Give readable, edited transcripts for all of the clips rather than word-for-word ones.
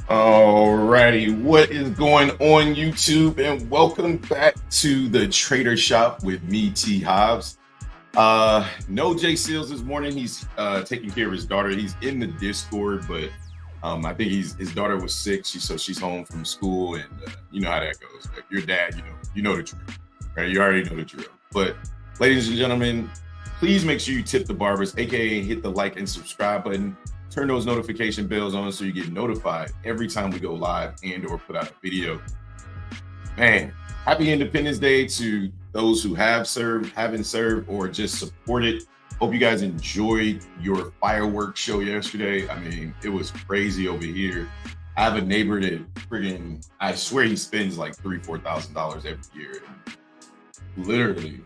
Alrighty, what is going on YouTube? And welcome back to the Trader Shop with me, T Hobbs. No Jay Seals this morning. He's taking care of his daughter. He's in the Discord, but I think his daughter was sick. She's home from school, and you know how that goes. Like your dad, you know the drill, right? You already know the drill. But ladies and gentlemen, please make sure you tip the barbers, aka hit the like and subscribe button. Turn those notification bells on so you get notified every time we go live and or put out a video. Man, happy Independence Day to those who have served, haven't served, or just supported. Hope you guys enjoyed your fireworks show yesterday. I mean, it was crazy over here. I have a neighbor that friggin', I swear he spends like $3,000-$4,000 every year. And literally,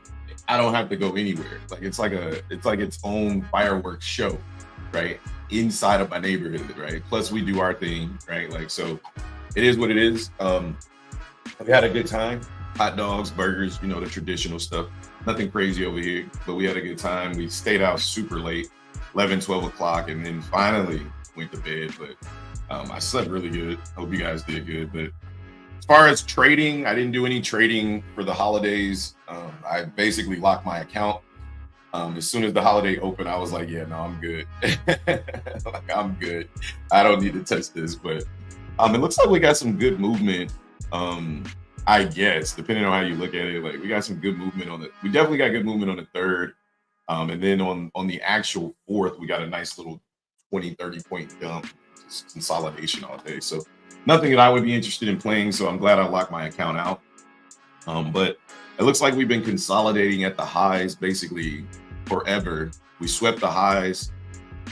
I don't have to go anywhere. Like it's like its own fireworks show, right? Inside of my neighborhood, right? Plus we do our thing, right? Like, so it is what it is. We had a good time. Hot dogs, burgers, the traditional stuff. Nothing crazy over here, but we had a good time. We stayed out super late, 11, 12 o'clock, and then finally went to bed. But I slept really good. Hope you guys did good. But as far as trading, I didn't do any trading for the holidays. I basically locked my account. As soon as the holiday opened, I was like, yeah, no, I'm good. Like, I'm good. I don't need to touch this. But it looks like we got some good movement. I guess, depending on how you look at it, like we got some good movement on we definitely got good movement on the third. And then on the actual fourth, we got a nice little 20, 30 point dump consolidation all day. So nothing that I would be interested in playing. So I'm glad I locked my account out. But it looks like we've been consolidating at the highs basically forever. We swept the highs.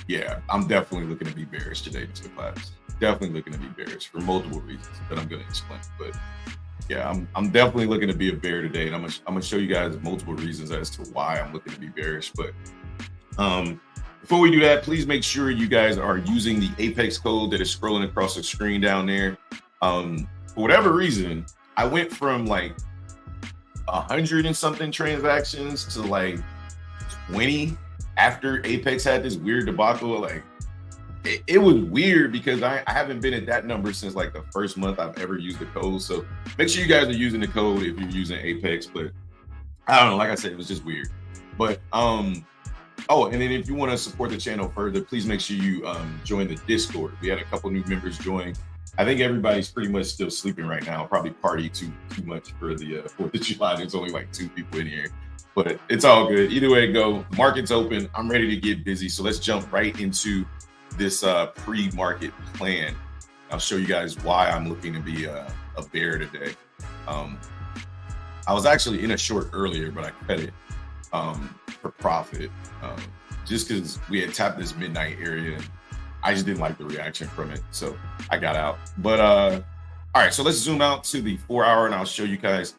Yeah, I'm definitely looking to be bearish today, Mr. Class. Definitely looking to be bearish for multiple reasons that I'm going to explain. But yeah, I'm definitely looking to be a bear today, and I'm gonna show you guys multiple reasons as to why I'm looking to be bearish. But before we do that, please make sure you guys are using the Apex code that is scrolling across the screen down there. For whatever reason, I went from like 100 and something transactions to like 20 after Apex had this weird debacle. Like it was weird because I haven't been at that number since like the first month I've ever used the code. So make sure you guys are using the code if you're using Apex. But I don't know, like I said, it was just weird. But oh, and then if you want to support the channel further, please make sure you join the Discord. We had a couple new members join. I think everybody's pretty much still sleeping right now. Probably party too much for the 4th of July. There's only like 2 people in here, but it's all good. Either way it go, market's open. I'm ready to get busy. So let's jump right into this pre-market plan. I'll show you guys why I'm looking to be a bear today. I was actually in a short earlier, but I cut it for profit just because we had tapped this midnight area. And I just didn't like the reaction from it, so I got out. But all right, so let's zoom out to the 4 hour and I'll show you guys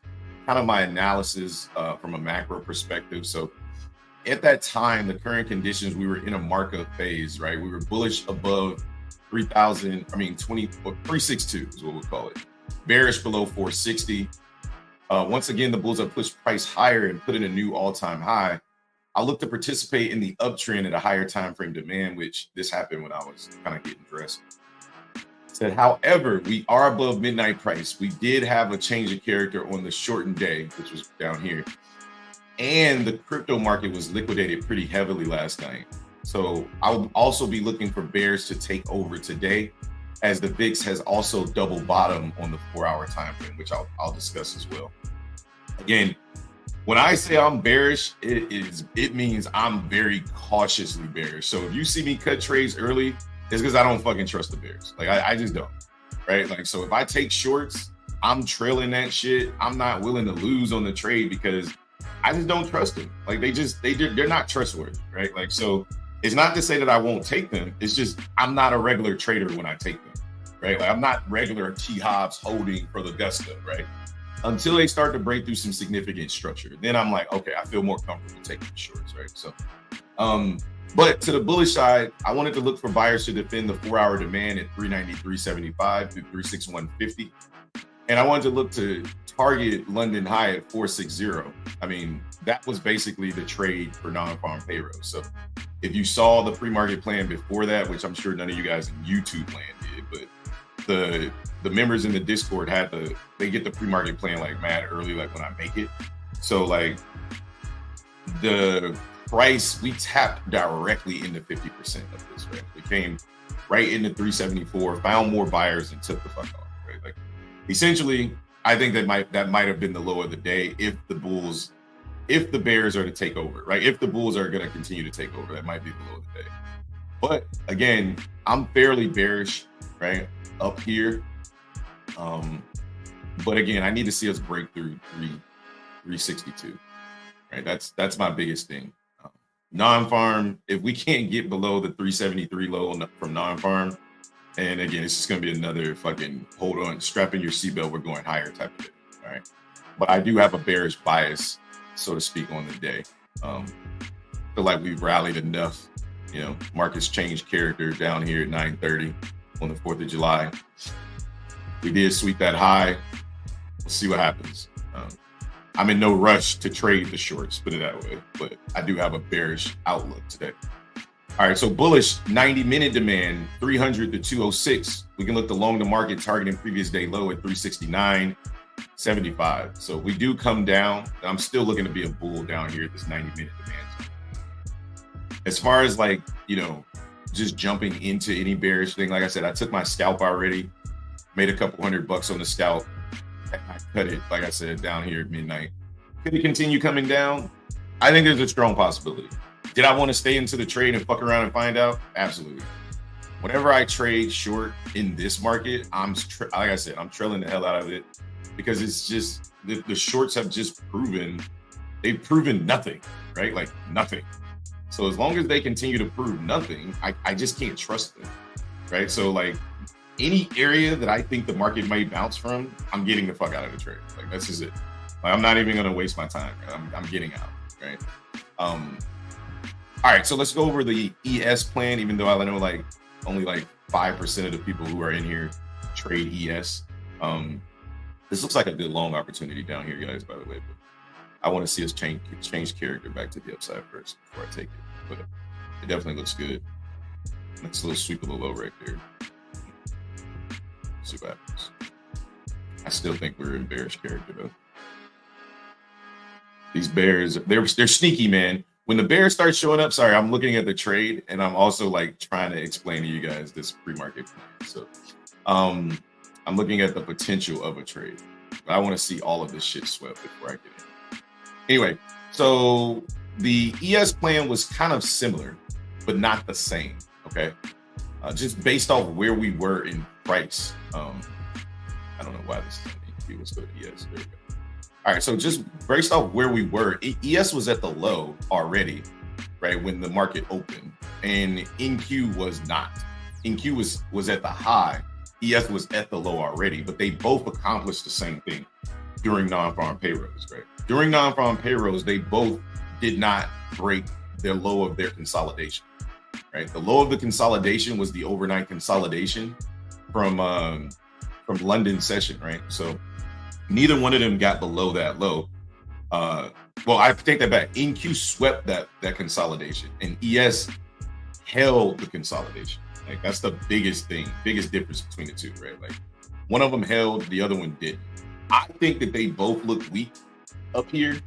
kind of my analysis from a macro perspective. So at that time, the current conditions, we were in a markup phase, right? We were bullish above 362 is what we'll call it. Bearish below 460. Once again, the bulls have pushed price higher and put in a new all-time high. I look to participate in the uptrend at a higher time frame demand, which this happened when I was kind of getting dressed. Said, however, we are above midnight price. We did have a change of character on the shortened day, which was down here. And the crypto market was liquidated pretty heavily last night. So I will also be looking for bears to take over today, as the VIX has also double bottom on the 4 hour time frame, which I'll discuss as well. Again, when I say I'm bearish, it means I'm very cautiously bearish. So if you see me cut trades early, it's because I don't fucking trust the bears. Like I just don't, right? Like, so if I take shorts, I'm trailing that shit. I'm not willing to lose on the trade because I just don't trust them. Like they're not trustworthy, right? Like, so it's not to say that I won't take them. It's just I'm not a regular trader when I take them, right? Like I'm not regular T Hobbs holding for the gusto, right? Until they start to break through some significant structure. Then I'm like, okay, I feel more comfortable taking the shorts, right? So, but to the bullish side, I wanted to look for buyers to defend the 4 hour demand at 393.75 to 361.50. And I wanted to look to target London high at 460. I mean, that was basically the trade for non-farm payroll. So if you saw the pre-market plan before that, which I'm sure none of you guys in YouTube land did, but the members in the Discord they get the pre-market plan like mad early, like when I make it. So like the price, we tapped directly into 50% of this, right? We came right into 374, found more buyers and took the fuck off, right? Like essentially, I think that might have been the low of the day if the Bears are to take over, right? If the Bulls are going to continue to take over, that might be the low of the day. But again, I'm fairly bearish, right, up here. But again, I need to see us break through 362, right? That's my biggest thing. Non-farm, if we can't get below the 373 low from non-farm, and again, it's just going to be another fucking hold on, strap in your seatbelt, we're going higher type of thing, all right? But I do have a bearish bias, so to speak, on the day. Feel like we've rallied enough. You know, markets changed character down here at 9:30 on the 4th of July. We did sweep that high. We'll see what happens. I'm in no rush to trade the shorts, put it that way, but I do have a bearish outlook today. All right, so bullish 90-minute demand, 300 to 206. We can look the long to market targeting previous day low at 369.75. So we do come down. I'm still looking to be a bull down here at this 90-minute demand. As far as like, you know, just jumping into any bearish thing, like I said, I took my scalp already, made a couple $100 on the scalp. I cut it, like I said, down here at midnight. Could it continue coming down? I think there's a strong possibility. Did I want to stay into the trade and fuck around and find out? Absolutely. Whenever I trade short in this market, like I said, I'm trailing the hell out of it because it's just the shorts have just they've proven nothing, right? Like nothing. So as long as they continue to prove nothing, I just can't trust them, right? So like any area that I think the market might bounce from, I'm getting the fuck out of the trade. Like that's just it. Like, I'm not even gonna waste my time. Right? I'm getting out, right? All right, so let's go over the ES plan, even though I know like only like 5% of the people who are in here trade ES. This looks like a good long opportunity down here, guys, by the way. But I want to see us change character back to the upside first before I take it. But it definitely looks good. Next little sweep of the low right there. See what happens. I still think we're in bearish character though. These bears, they're sneaky, man. When the bears start showing up, sorry, I'm looking at the trade and I'm also like trying to explain to you guys this pre-market plan. So I'm looking at the potential of a trade. But I want to see all of this shit swept before I get in. Anyway, so the ES plan was kind of similar, but not the same, okay? Just based off where we were in price. I don't know why this is was go to ES. There we go. All right, so just based off where we were, ES was at the low already, right, when the market opened, and NQ was not. NQ was at the high, ES was at the low already, but they both accomplished the same thing during non-farm payrolls, right? During non-farm payrolls, they both did not break their low of their consolidation, right? The low of the consolidation was the overnight consolidation from London session, right? So neither one of them got below that low. Well, I take that back. NQ swept that consolidation, and ES held the consolidation. Like that's the biggest difference between the two, right? Like one of them held, the other one didn't. I think that they both look weak up here,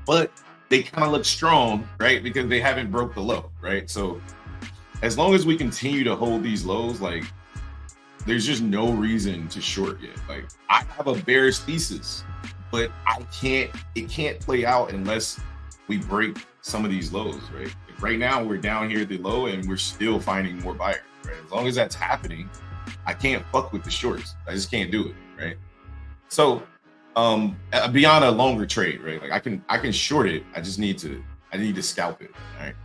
but they kind of look strong, right? Because they haven't broke the low, right? So as long as we continue to hold these lows, like there's just no reason to short yet. Like I have a bearish thesis, but it can't play out unless we break some of these lows, right? Like right now we're down here at the low and we're still finding more buyers, right? As long as that's happening, I can't fuck with the shorts. I just can't do it, right? So beyond a longer trade, right? Like I can short it. I need to scalp it, all right?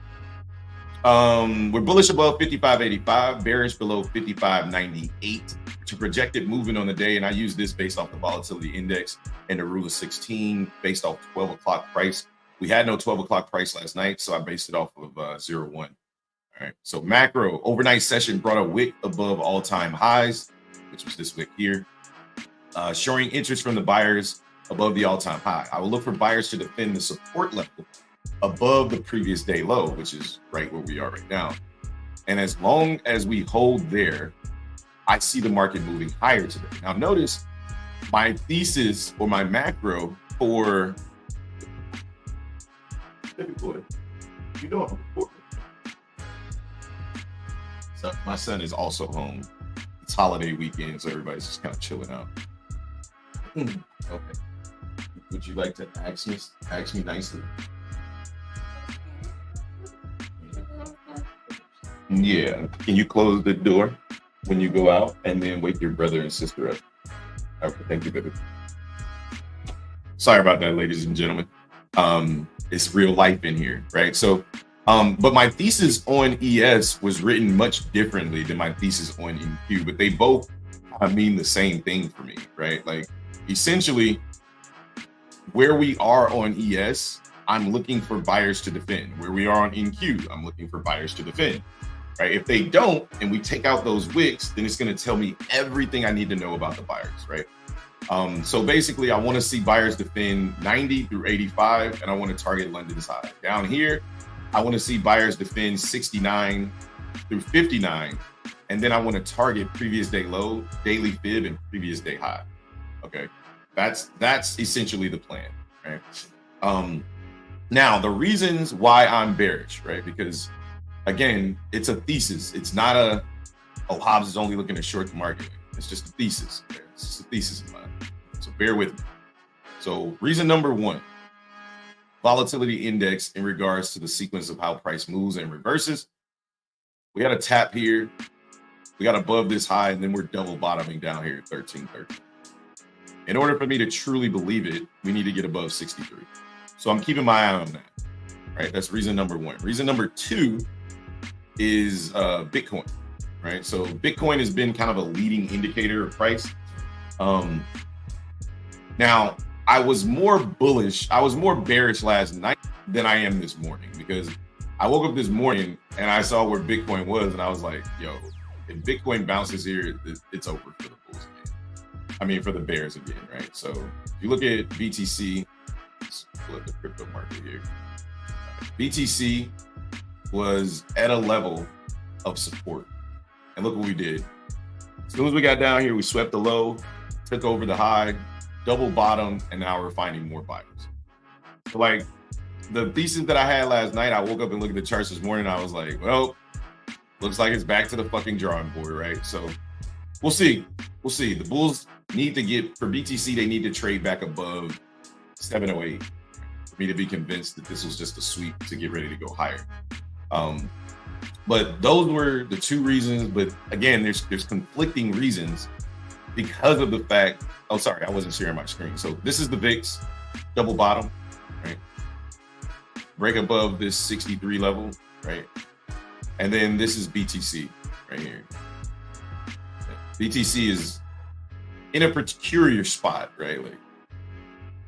We're bullish above 55.85, bearish below 55.98. To projected movement on the day, and I use this based off the volatility index and the rule of 16 based off 12 o'clock price. We had no 12 o'clock price last night, so I based it off of 0.1. All right, so macro overnight session brought a wick above all-time highs, which was this wick here, showing interest from the buyers above the all-time high. I will look for buyers to defend the support level above the previous day low, which is right where we are right now. And as long as we hold there, I see the market moving higher today. Now notice my thesis or my macro for you know, so my son is also home. It's holiday weekend, so everybody's just kind of chilling out. Okay. Would you like to ask me nicely? Yeah. Can you close the door when you go out and then wake your brother and sister up? Okay, thank you, baby. Sorry about that, ladies and gentlemen. It's real life in here, right? So, but my thesis on ES was written much differently than my thesis on NQ, but they both mean the same thing for me, right? Like, essentially, where we are on ES, I'm looking for buyers to defend. Where we are on NQ, I'm looking for buyers to defend, right? If they don't, and we take out those wicks, then it's going to tell me everything I need to know about the buyers, right? So basically, I want to see buyers defend 90 through 85, and I want to target London's high. Down here, I want to see buyers defend 69 through 59, and then I want to target previous day low, daily fib, and previous day high. Okay, that's essentially the plan, right? Now the reasons why I'm bearish, right? Because again, it's a thesis. It's not Hobbs is only looking to short the market. It's just a thesis. Okay? It's just a thesis of mine. So bear with me. So reason number one, volatility index in regards to the sequence of how price moves and reverses. We got a tap here. We got above this high, and then we're double bottoming down here at 1330. In order for me to truly believe it, we need to get above 63. So I'm keeping my eye on that, right? That's reason number one. Reason number two is Bitcoin, right? So Bitcoin has been kind of a leading indicator of price. Now, I was more bearish last night than I am this morning, because I woke up this morning and I saw where Bitcoin was, and I was like, yo, if Bitcoin bounces here, it's over for the bulls again. I mean, for the bears again, right? So if you look at BTC, let's flip the crypto market here. BTC was at a level of support. And look what we did. As soon as we got down here, we swept the low, took over the high, double bottom, and now we're finding more buyers. So like the thesis that I had last night, I woke up and looked at the charts this morning, and I was like, well, looks like it's back to the fucking drawing board, right? So we'll see. We'll see. The bulls need to get, for BTC, they need to trade back above 708 for me to be convinced that this was just a sweep to get ready to go higher. But those were the two reasons. But again, there's conflicting reasons because of the fact, oh, sorry, I wasn't sharing my screen. So this is the VIX, double bottom, right? Break above this 63 level, right? And then this is BTC right here. BTC is in a peculiar spot, right? Like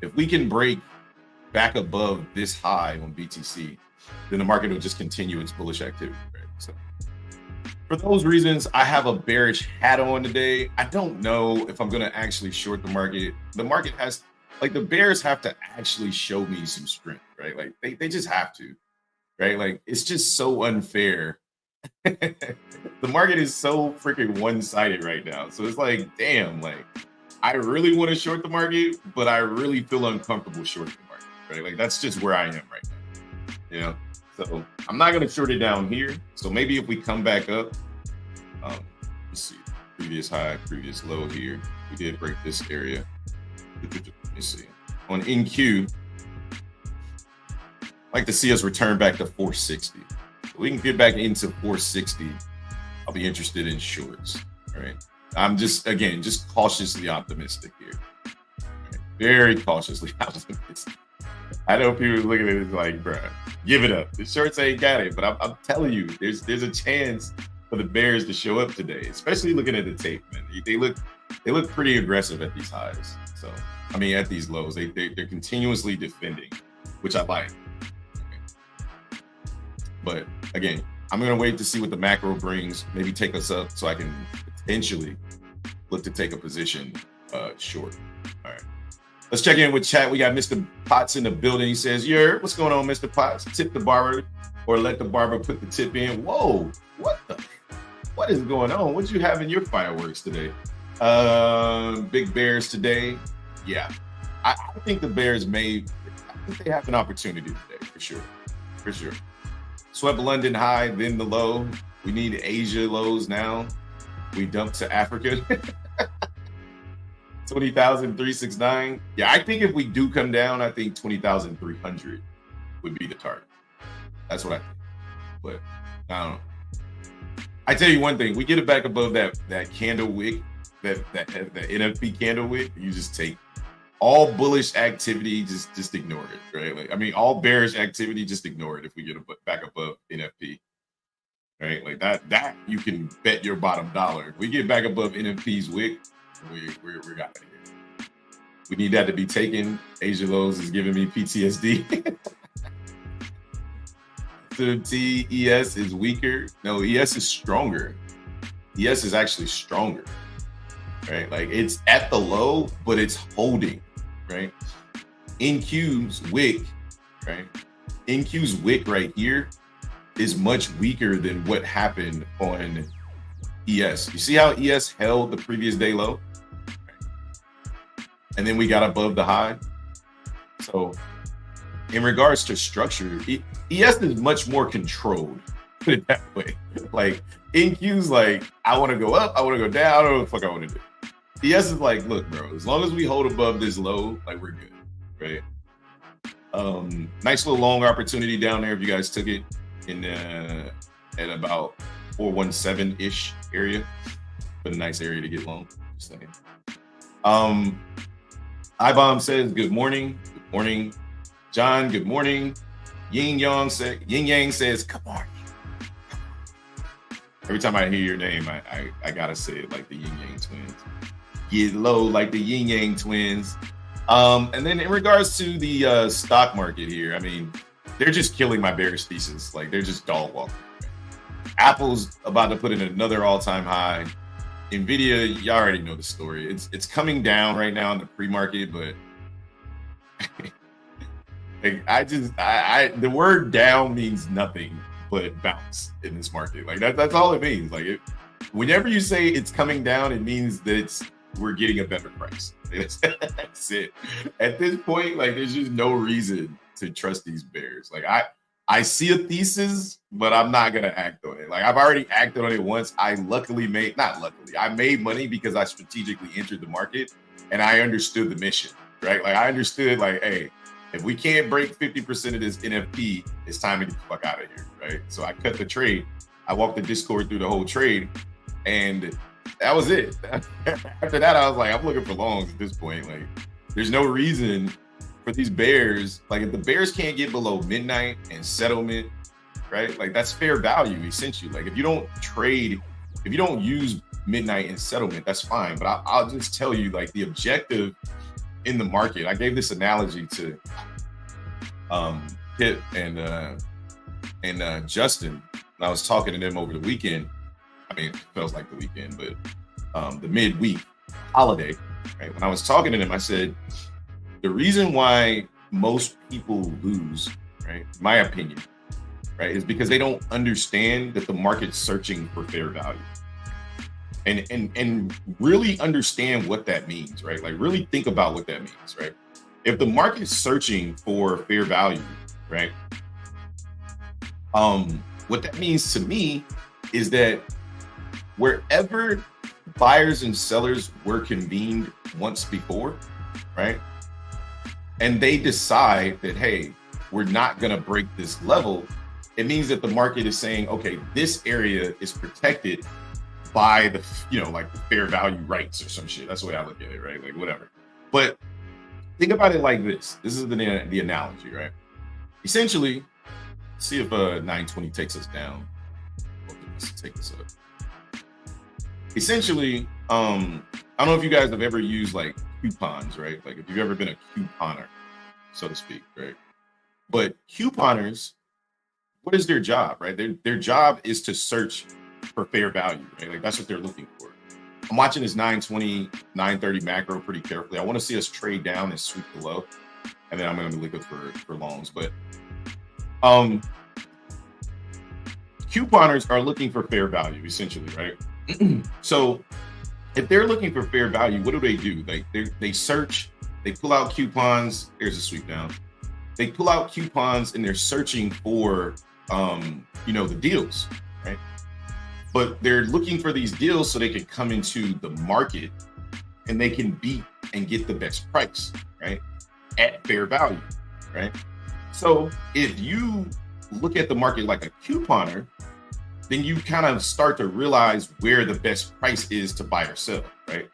if we can break back above this high on BTC, then the market will just continue its bullish activity, right? So for those reasons, I have a bearish hat on today. I don't know if I'm going to actually short the market. The market has, like, the bears have to actually show me some strength, right? Like they just have to, right? Like it's just so unfair. The market is so freaking one-sided right now. So it's like, damn, like I really want to short the market, but I really feel uncomfortable shorting the market, right? Like that's just where I am right now, you know? So I'm not going to short it down here. So maybe if we come back up, let's see, previous high, previous low here. We did break this area. Let me see. On NQ, I'd like to see us return back to 460. If we can get back into 460, I'll be interested in shorts, all right? I'm just, again, just cautiously optimistic here. Right? Very cautiously optimistic. I know people looking at it like, bro, give it up. The shorts ain't got it, but I'm telling you, there's a chance for the bears to show up today, especially looking at the tape, man. They look pretty aggressive at these highs. So, I mean, at these lows, they're continuously defending, which I like. Okay. But again, I'm gonna wait to see what the macro brings. Maybe take us up so I can potentially look to take a position short. All right. Let's check in with chat. We got Mr. Potts in the building. He says, "Yeah, what's going on, Mr. Potts? Tip the barber or let the barber put the tip in." Whoa, what the? What is going on? What you have in your fireworks today? Big Bears today. Yeah, I think the Bears I think they have an opportunity today for sure. For sure. Swept London high, then the low. We need Asia lows now. We dumped to Africa. 20,369. Yeah, I think if we do come down, I think 20,300 would be the target. That's what I think. But I don't know. I tell you one thing: we get it back above that candle wick, that NFP candle wick. You just take all bullish activity, just ignore it, right? Like, I mean, all bearish activity, just ignore it if we get back above NFP, right? Like that you can bet your bottom dollar. If we get back above NFP's wick, we're out of here. We need that to be taken. Asia lows is giving me PTSD. So ES is weaker. No, ES is stronger. ES is actually stronger, right? Like it's at the low, but it's holding, right? NQ's wick, right? NQ's wick right here is much weaker than what happened on ES. You see how ES held the previous day low? And then we got above the high. So in regards to structure, ES is much more controlled, put it that way. Like NQ's like, I want to go up, I want to go down, I don't know what the fuck I want to do. ES is like, look, bro, as long as we hold above this low, like we're good, right? Nice little long opportunity down there if you guys took it in at about 417-ish area. But a nice area to get long. Just saying. iBomb says good morning. Good morning. John, good morning. Yin Yang says, come on. Every time I hear your name, I gotta say it like the Yin Yang twins. Get low like the Yin Yang twins. And then in regards to the stock market here, I mean, they're just killing my bearish thesis. Like they're just dog walking. Apple's about to put in another all-time high. Nvidia, you already know the story. It's coming down right now in the pre-market, but like the word down means nothing but bounce in this market. Like that's all it means. Like whenever you say it's coming down, it means that we're getting a better price. That's it. At this point, like there's just no reason to trust these bears. Like I see a thesis, but I'm not gonna act on it. Like I've already acted on it once. I made money because I strategically entered the market and I understood the mission, right? Like I understood, like, hey, if we can't break 50% of this NFP, it's time to get the fuck out of here, right? So I cut the trade. I walked the Discord through the whole trade, and that was it. After that, I was like, I'm looking for longs at this point. Like, there's no reason for these bears. Like, if the bears can't get below midnight and settlement, right? Like, that's fair value, essentially. Like, if you don't trade, if you don't use midnight and settlement, that's fine. But I'll just tell you, like, the objective in the market, I gave this analogy to Kip and Justin. And I was talking to them over the weekend. I mean, it feels like the weekend, but the midweek holiday, right? When I was talking to them, I said, the reason why most people lose, right, in my opinion, right, is because they don't understand that the market's searching for fair value. And really understand what that means, right? Like really think about what that means, right? If the market's searching for fair value, right? What that means to me is that wherever buyers and sellers were convened once before, right? And they decide that, hey, we're not gonna break this level, it means that the market is saying, okay, this area is protected by the, like the fair value rights or some shit. That's the way I look at it, right? Like whatever. But think about it like this. This is the analogy, right? Essentially, see if 920 takes us down. Let's take this up. Essentially, I don't know if you guys have ever used like coupons, right? Like if you've ever been a couponer, so to speak, right? But couponers, what is their job, right? Their job is to search for fair value, right? Like that's what they're looking for. I'm watching this 920, 930 macro pretty carefully. I want to see us trade down and sweep the low, and then I'm going to be liquid for longs. But couponers are looking for fair value, essentially, right? So if they're looking for fair value, what do? They search, they pull out coupons. Here's a sweep down. They pull out coupons and they're searching for, the deals, right? But they're looking for these deals so they can come into the market and they can beat and get the best price, right? At fair value, right? So if you look at the market like a couponer, then you kind of start to realize where the best price is to buy or sell, right?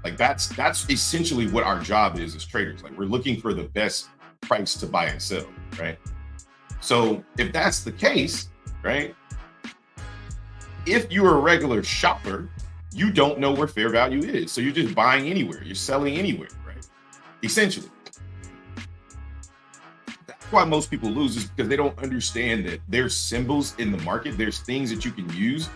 Like that's essentially what our job is as traders. Like we're looking for the best price to buy and sell, right? So if that's the case, right? If you're a regular shopper, you don't know where fair value is. So you're just buying anywhere, you're selling anywhere, right? Essentially. That's why most people lose, is because they don't understand that there's symbols in the market, there's things that you can use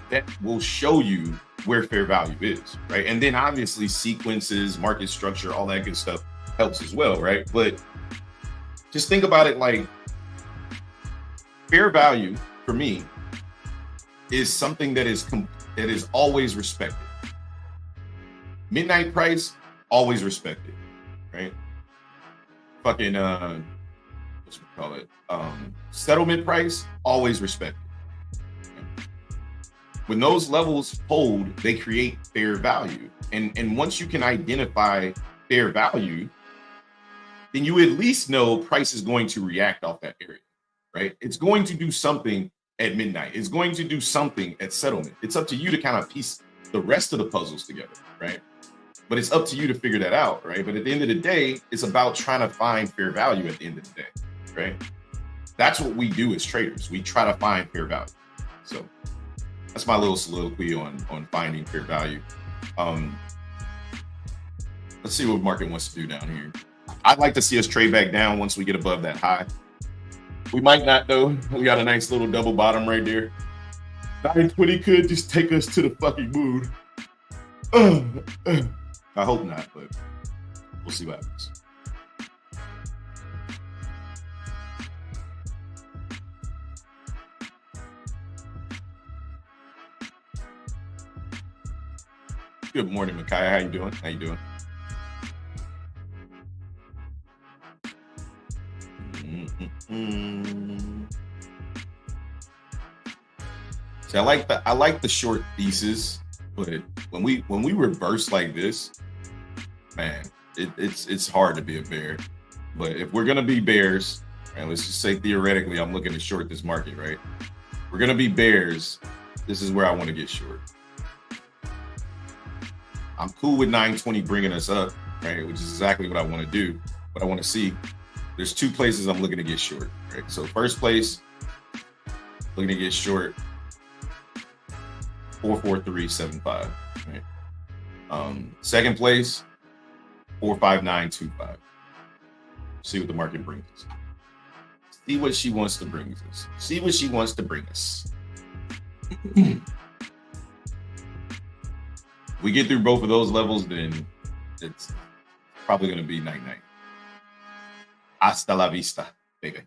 that will show you where fair value is, right? And then obviously sequences, market structure, all that good stuff helps as well, right? But just think about it like fair value for me is something that is always respected. Midnight price, always respected, right? Fucking what you call it? Settlement price, always respected. When those levels hold, they create fair value. And once you can identify fair value, then you at least know price is going to react off that area, right? It's going to do something at midnight. It's going to do something at settlement. It's up to you to kind of piece the rest of the puzzles together, right? But it's up to you to figure that out, right? But at the end of the day, it's about trying to find fair value at the end of the day, right? That's what we do as traders. We try to find fair value. So that's my little soliloquy on finding fair value. Let's see what market wants to do down here. I'd like to see us trade back down once we get above that high. We might not though. We got a nice little double bottom right there. 920 could just take us to the fucking moon. I hope not, but we'll see what happens. Good morning, Micaiah. How you doing? How you doing? See, I like the short thesis, but when we reverse like this, man, it's hard to be a bear. But if we're gonna be bears, and let's just say theoretically, I'm looking to short this market, right? We're gonna be bears. This is where I want to get short. I'm cool with 920 bringing us up, right? Which is exactly what I want to do. What I want to see. There's two places I'm looking to get short, right? So first place, looking to get short 44375, right? Second place, 45925. See what the market brings us. See what she wants to bring us. See what she wants to bring us. We get through both of those levels, then it's probably going to be night-night. Hasta la vista, baby.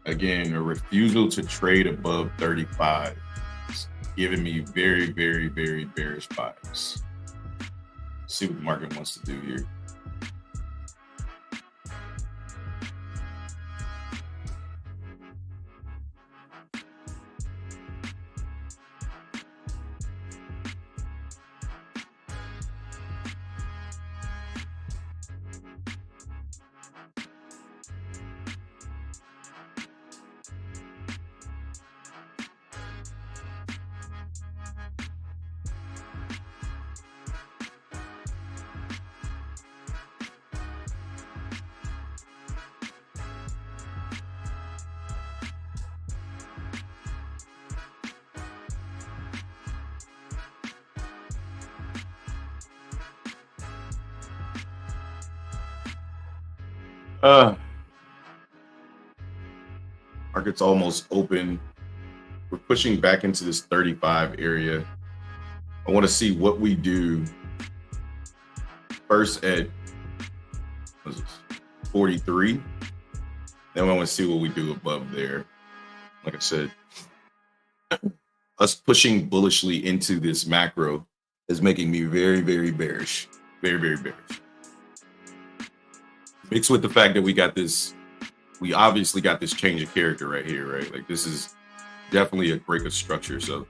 Again, a refusal to trade above 35 is giving me very, very, very bearish vibes. See what the market wants to do here. Market's almost open. We're pushing back into this 35 area. I want to see what we do first at 43. Then I want to see what we do above there. Like I said, us pushing bullishly into this macro is making me very, very bearish. Very, very bearish. Mixed with the fact that we obviously got this change of character right here, right? Like this is definitely a break of structure. So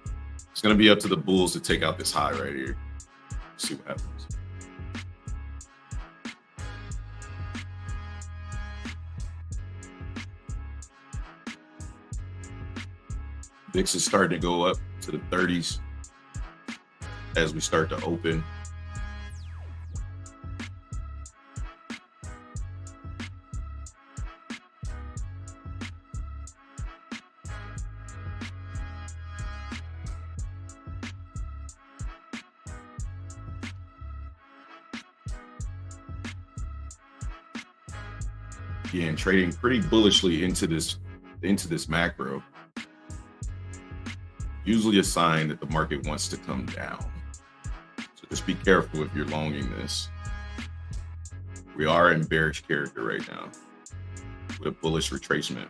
it's going to be up to the bulls to take out this high right here. Let's see what happens. VIX is starting to go up to the 30s as we start to open. Again, trading pretty bullishly into this macro. Usually a sign that the market wants to come down. So just be careful if you're longing this. We are in bearish character right now with a bullish retracement.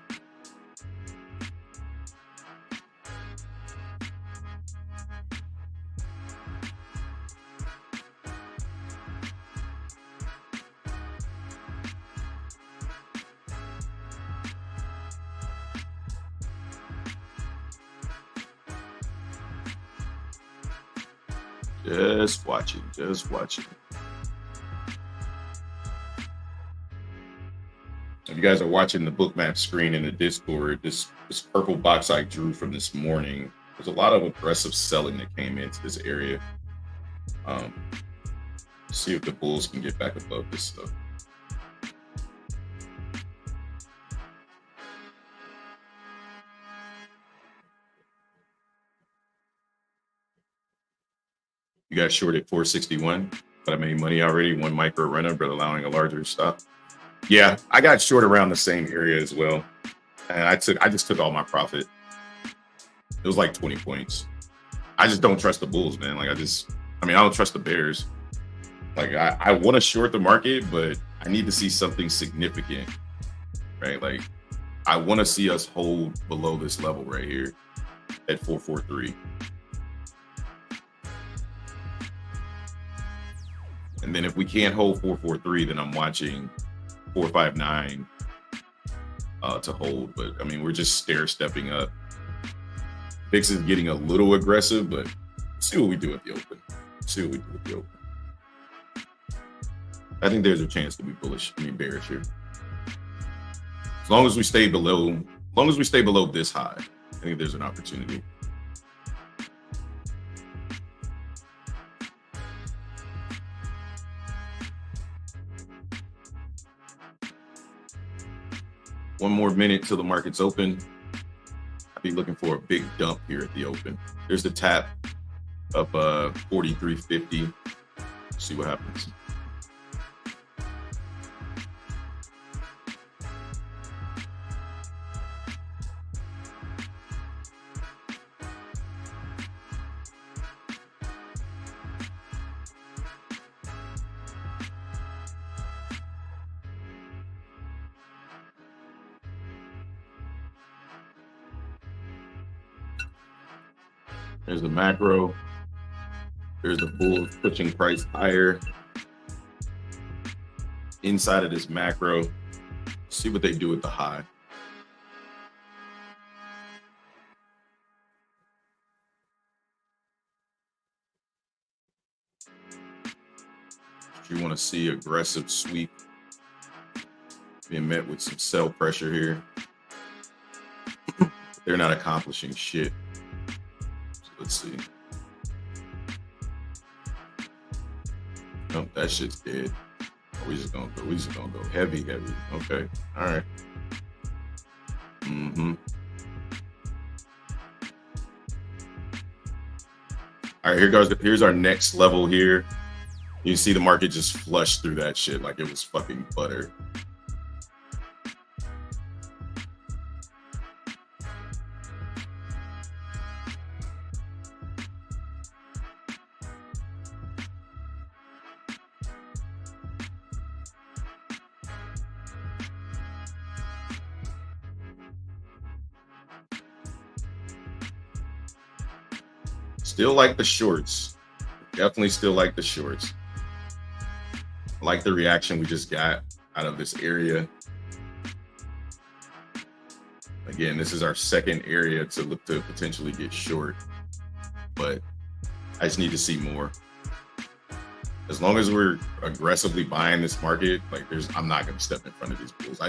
Just watching, just watching. If you guys are watching the Bookmap screen in the Discord, this purple box I drew from this morning, there's a lot of aggressive selling that came into this area. See if the bulls can get back above this stuff. You got short at 461, but I made money already. One micro runner, but allowing a larger stop. Yeah, I got short around the same area as well. And I just took all my profit. It was like 20 points. I just don't trust the bulls, man. Like I don't trust the bears. Like I want to short the market, but I need to see something significant, right? Like I want to see us hold below this level right here at 443. And then if we can't hold 443, then I'm watching 459 to hold. But I mean, we're just stair-stepping up. VIX is getting a little aggressive, but see what we do at the open. See what we do at the open. I think there's a chance to be bearish here. As long as we stay below this high, I think there's an opportunity. One more minute till the market's open. I'd be looking for a big dump here at the open. There's the tap up 43.50. See what happens. There's the macro. There's the bulls pushing price higher. Inside of this macro, see what they do with the high. You want to see aggressive sweep being met with some sell pressure here. They're not accomplishing shit. Let's see. Nope, that shit's dead. Oh, we just gonna go heavy. Okay. All right. All right, here's our next level here. You see the market just flushed through that shit like it was fucking butter. Still like the shorts. Definitely still like the shorts. I like the reaction we just got out of this area. Again, this is our second area to look to potentially get short, but I just need to see more. As long as we're aggressively buying this market, like I'm not going to step in front of these bulls.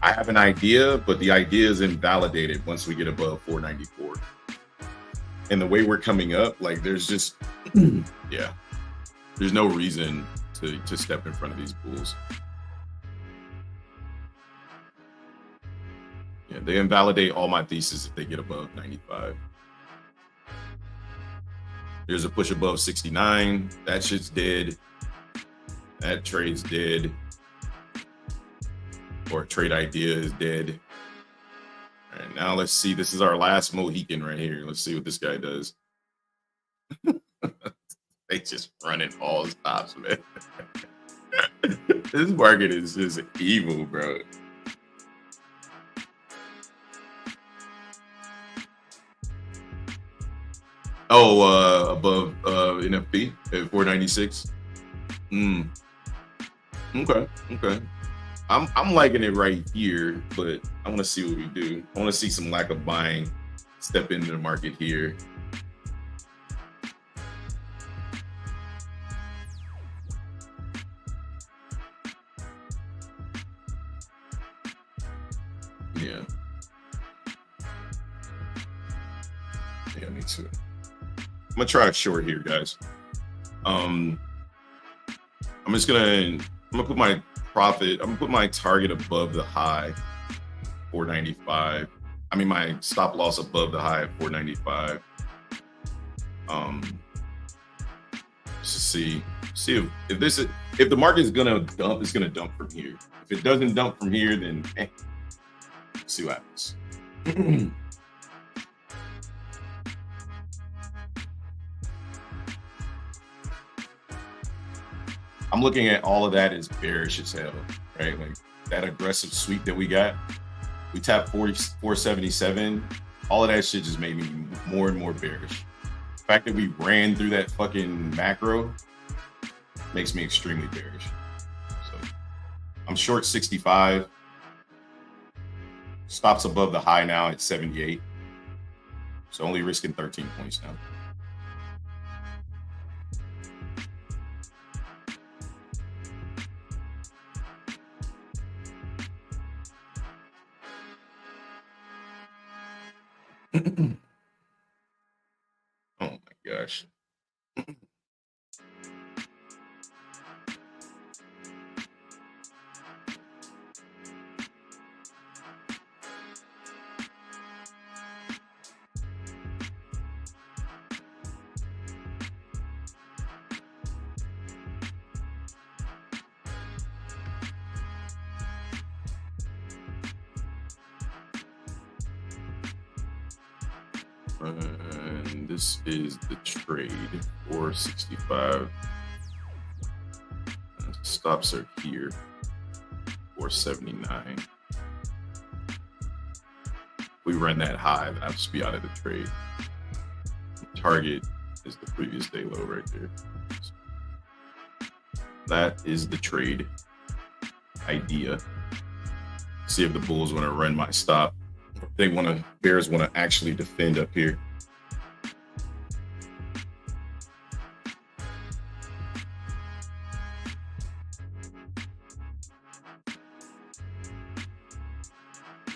I have an idea, but the idea is invalidated once we get above 494. And the way we're coming up, like there's just, yeah, there's no reason to step in front of these bulls. Yeah, they invalidate all my thesis if they get above 95. There's a push above 69. That shit's dead. That trade's dead. Or trade idea is dead. All right, now let's see. This is our last Mohican right here. Let's see what this guy does. They just running all stops, man. This market is just evil, bro. Oh, above NFP at 496. Okay. I'm liking it right here, but I want to see what we do. I want to see some lack of buying step into the market here. Yeah, me too. I'm gonna try a short here, guys. I'm gonna put my profit. I'm gonna put my target above the high, 495. I mean my stop loss above the high at 495. Just to see if the market is gonna dump, it's gonna dump from here. If it doesn't dump from here, then see what happens. I'm looking at all of that as bearish as hell, right? Like that aggressive sweep that we got. We tapped 477. All of that shit just made me more and more bearish. The fact that we ran through that fucking macro makes me extremely bearish. So I'm short 65. Stops above the high now at 78. So only risking 13 points now. Oh my gosh. And this is the trade, 465. Stops are here, 479. We run that high, then I'll just be out of the trade. Target is the previous day low right there. That is the trade idea. See if the bulls want to run my stop. They want to, bears want to actually defend up here.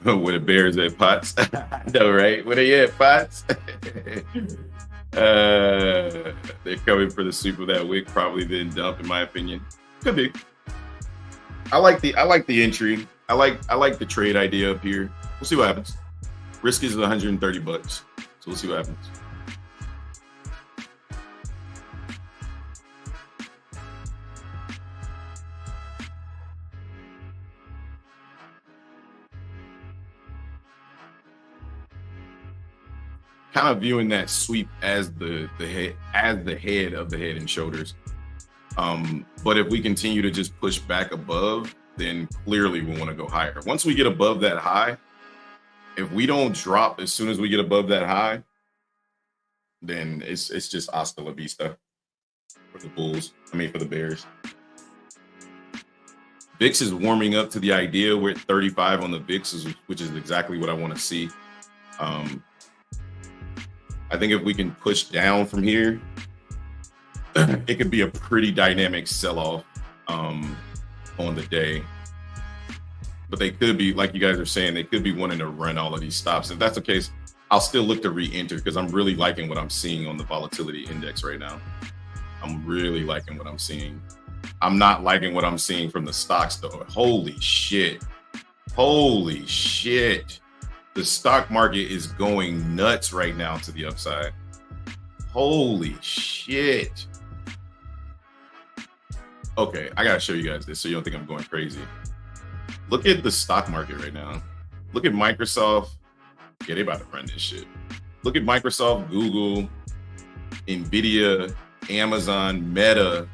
Where the bears at, Potts? I know, right? Where they at, Potts? They're coming for the sweep of that wick, probably then dump, in my opinion. Could be. I like the entry. I like the trade idea up here. We'll see what happens. Risk is $130, so we'll see what happens. Kind of viewing that sweep as the head of the head and shoulders. But if we continue to just push back above, then clearly we want to go higher. Once we get above that high, if we don't drop as soon as we get above that high, then it's just hasta la vista for the Bulls. I mean, for the Bears. VIX is warming up to the idea. We're at 35 on the VIX, which is exactly what I want to see. I think if we can push down from here, it could be a pretty dynamic sell-off on the day. But they could be, like you guys are saying, they could be wanting to run all of these stops. If that's the case, I'll still look to re-enter because I'm really liking what I'm seeing on the volatility index right now. I'm really liking what I'm seeing. I'm not liking what I'm seeing from the stocks though. Holy shit. Holy shit. The stock market is going nuts right now to the upside. Holy shit. Okay, I gotta show you guys this so you don't think I'm going crazy. Look at the stock market right now. Look at Microsoft. Yeah, they about to run this shit. Look at Microsoft, Google, Nvidia, Amazon, Meta.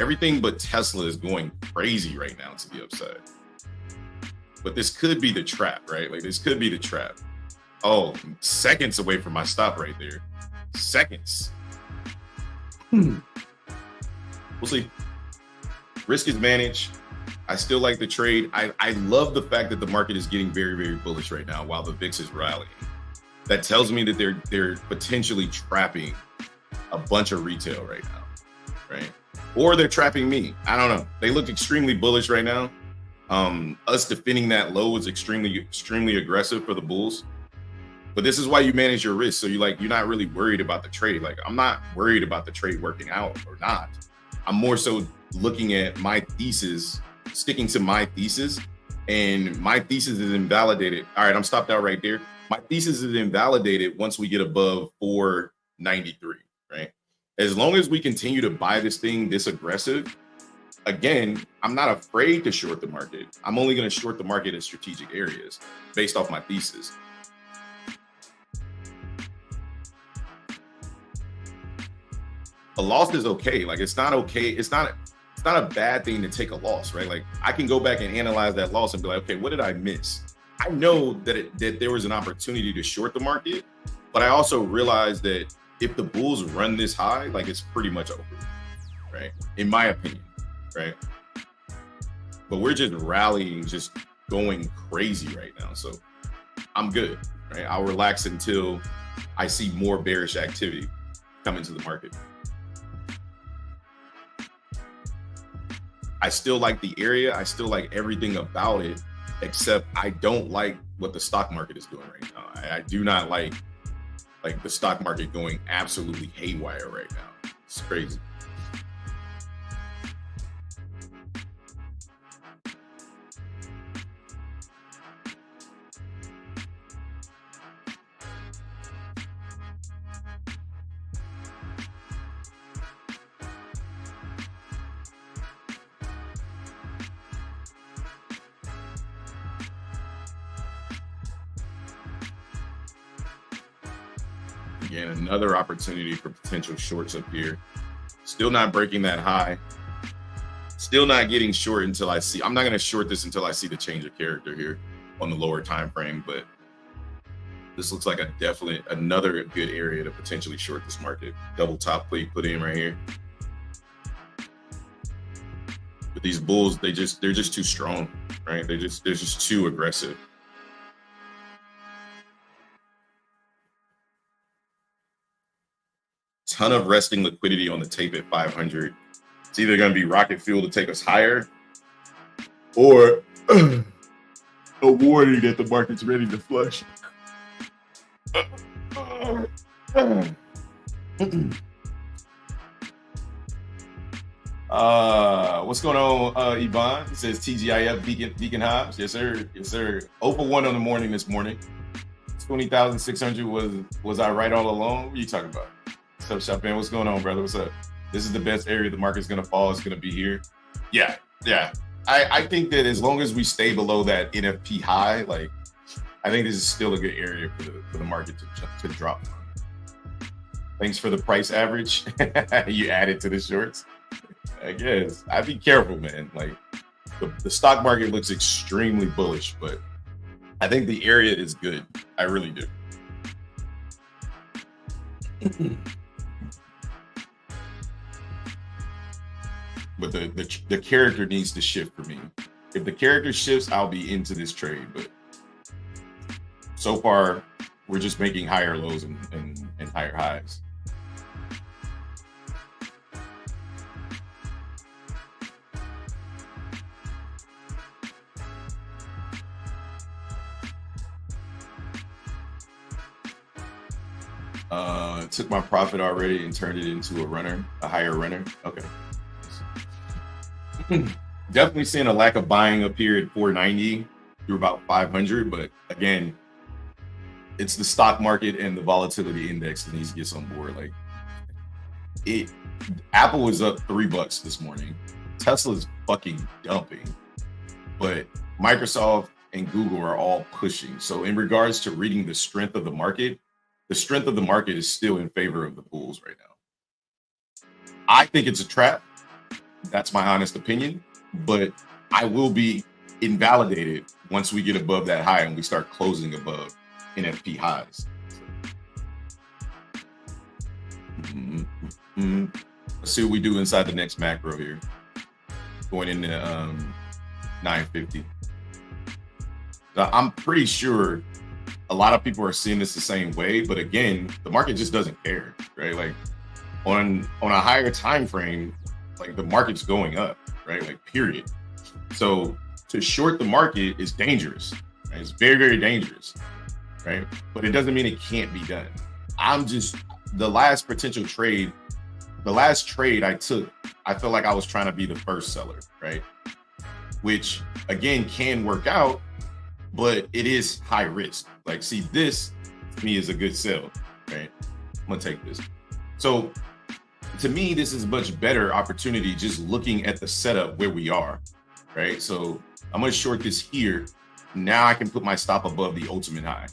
Everything but Tesla is going crazy right now to the upside. But this could be the trap, right? Like this could be the trap. Oh, seconds away from my stop right there. Seconds. We'll see. Risk is managed. I still like the trade. I love the fact that the market is getting very, very bullish right now while the VIX is rallying. That tells me that they're potentially trapping a bunch of retail right now, right? Or they're trapping me. I don't know. They look extremely bullish right now. Us defending that low is extremely aggressive for the Bulls. But this is why you manage your risk. So you're not really worried about the trade. Like I'm not worried about the trade working out or not. I'm more so looking at my thesis, sticking to my thesis, and my thesis is invalidated. All right, I'm stopped out right there. My thesis is invalidated once we get above 493, right? As long as we continue to buy this thing this aggressive, again, I'm not afraid to short the market. I'm only going to short the market in strategic areas based off my thesis. A loss is okay. Like it's not okay. It's not a bad thing to take a loss, right? Like I can go back and analyze that loss and be like, okay, what did I miss? I know that there was an opportunity to short the market, but I also realized that if the Bulls run this high, like it's pretty much over, right? In my opinion, right? But we're just rallying, just going crazy right now. So I'm good, right? I'll relax until I see more bearish activity come into the market. I still like the area. I still like everything about it, except I don't like what the stock market is doing right now. I do not like the stock market going absolutely haywire right now. It's crazy. Again, another opportunity for potential shorts up here. Still not breaking that high. Still not getting short until I see. I'm not going to short this until I see the change of character here on the lower time frame. But this looks like another good area to potentially short this market. Double top plate put in right here. But these Bulls, they're just too strong, right? They're just too aggressive. Ton of resting liquidity on the tape at 500. It's either going to be rocket fuel to take us higher or a warning that the market's ready to flush. What's going on, Yvonne? It says TGIF Deacon Hobbs. Yes, sir. Yes, sir. 0 for 1 on the morning this morning. 20,600 was I right all along? What are you talking about? What's up, Shop Man? What's going on, brother? What's up? This is the best area the market's going to fall. It's going to be here. Yeah. I think that as long as we stay below that NFP high, like I think this is still a good area for the market to drop. Thanks for the price average. You added to the shorts. I guess I'd be careful, man. Like the stock market looks extremely bullish, but I think the area is good. I really do. But the character needs to shift for me. If the character shifts, I'll be into this trade. But so far, we're just making higher lows and higher highs. Took my profit already and turned it into a higher runner. Okay. Definitely seeing a lack of buying up here at 490 through about 500, but again, it's the stock market and the volatility index that needs to get on board. Like Apple was up $3 this morning. Tesla's fucking dumping, but Microsoft and Google are all pushing. So in regards to reading the strength of the market is still in favor of the bulls right now. I think it's a trap. That's my honest opinion, but I will be invalidated once we get above that high and we start closing above NFP highs. Let's see what we do inside the next macro here. Going into 950. Now, I'm pretty sure a lot of people are seeing this the same way, but again, the market just doesn't care, right? Like on a higher time frame, like the market's going up, right? Like period. So to short the market is dangerous. Right? It's very, very dangerous, right? But it doesn't mean it can't be done. The last trade I took, I felt like I was trying to be the first seller, right? Which again can work out, but it is high risk. Like, see, this to me is a good sell, right? I'm gonna take this. So to me, this is a much better opportunity just looking at the setup where we are, right? So I'm gonna short this here. Now I can put my stop above the ultimate high,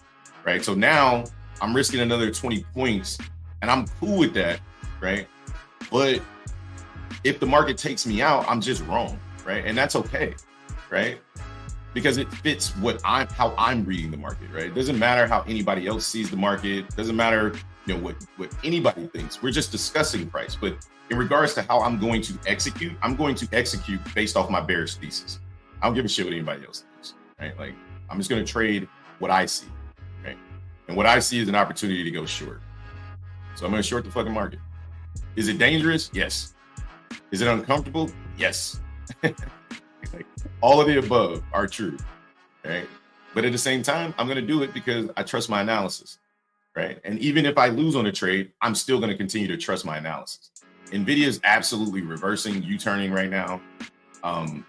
right? So now I'm risking another 20 points and I'm cool with that, right? But if the market takes me out, I'm just wrong, right? And that's okay, right? Because it fits how I'm reading the market, right? It doesn't matter how anybody else sees the market. It doesn't matter, what anybody thinks. We're just discussing price. But in regards to how I'm going to execute, I'm going to execute based off my bearish thesis. I don't give a shit what anybody else thinks, right? Like, I'm just going to trade what I see, right? And what I see is an opportunity to go short. So I'm going to short the fucking market. Is it dangerous? Yes. Is it uncomfortable? Yes. Like, all of the above are true, right? But at the same time, I'm going to do it because I trust my analysis, right? And even if I lose on a trade, I'm still going to continue to trust my analysis. NVIDIA is absolutely reversing, U-turning right now,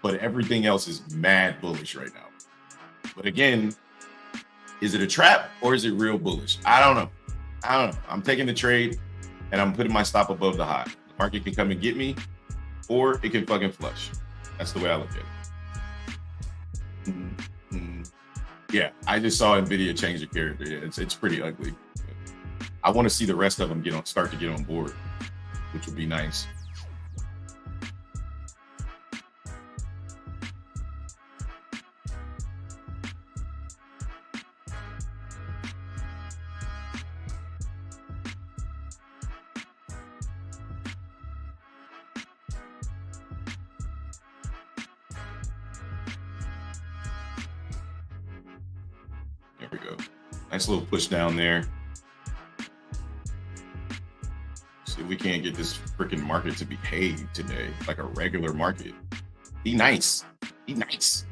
but everything else is mad bullish right now. But again, is it a trap or is it real bullish? I don't know. I'm taking the trade and I'm putting my stop above the high. The market can come and get me, or it can fucking flush. That's the way I look at it. Yeah, I just saw NVIDIA change the character. Yeah, it's pretty ugly. I want to see the rest of them start to get on board, which would be nice. There we go. Nice little push down there. See if we can't get this freaking market to behave today like a regular market. Be nice. Be nice.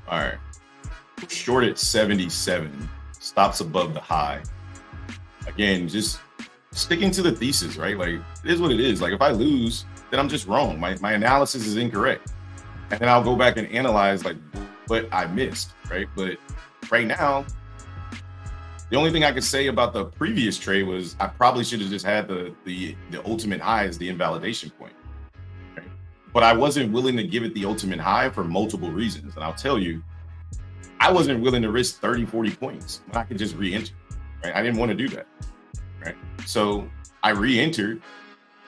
All right. Short at 77. Stops above the high. Again, just sticking to the thesis, right? Like, it is what it is. Like, if I lose, then I'm just wrong. My analysis is incorrect. And then I'll go back and analyze like what I missed, right? But right now, the only thing I could say about the previous trade was I probably should have just had the ultimate high as the invalidation point. Right? But I wasn't willing to give it the ultimate high for multiple reasons. And I'll tell you, I wasn't willing to risk 30, 40 points when I could just re-enter. Right? I didn't want to do that. Right? So I re-entered,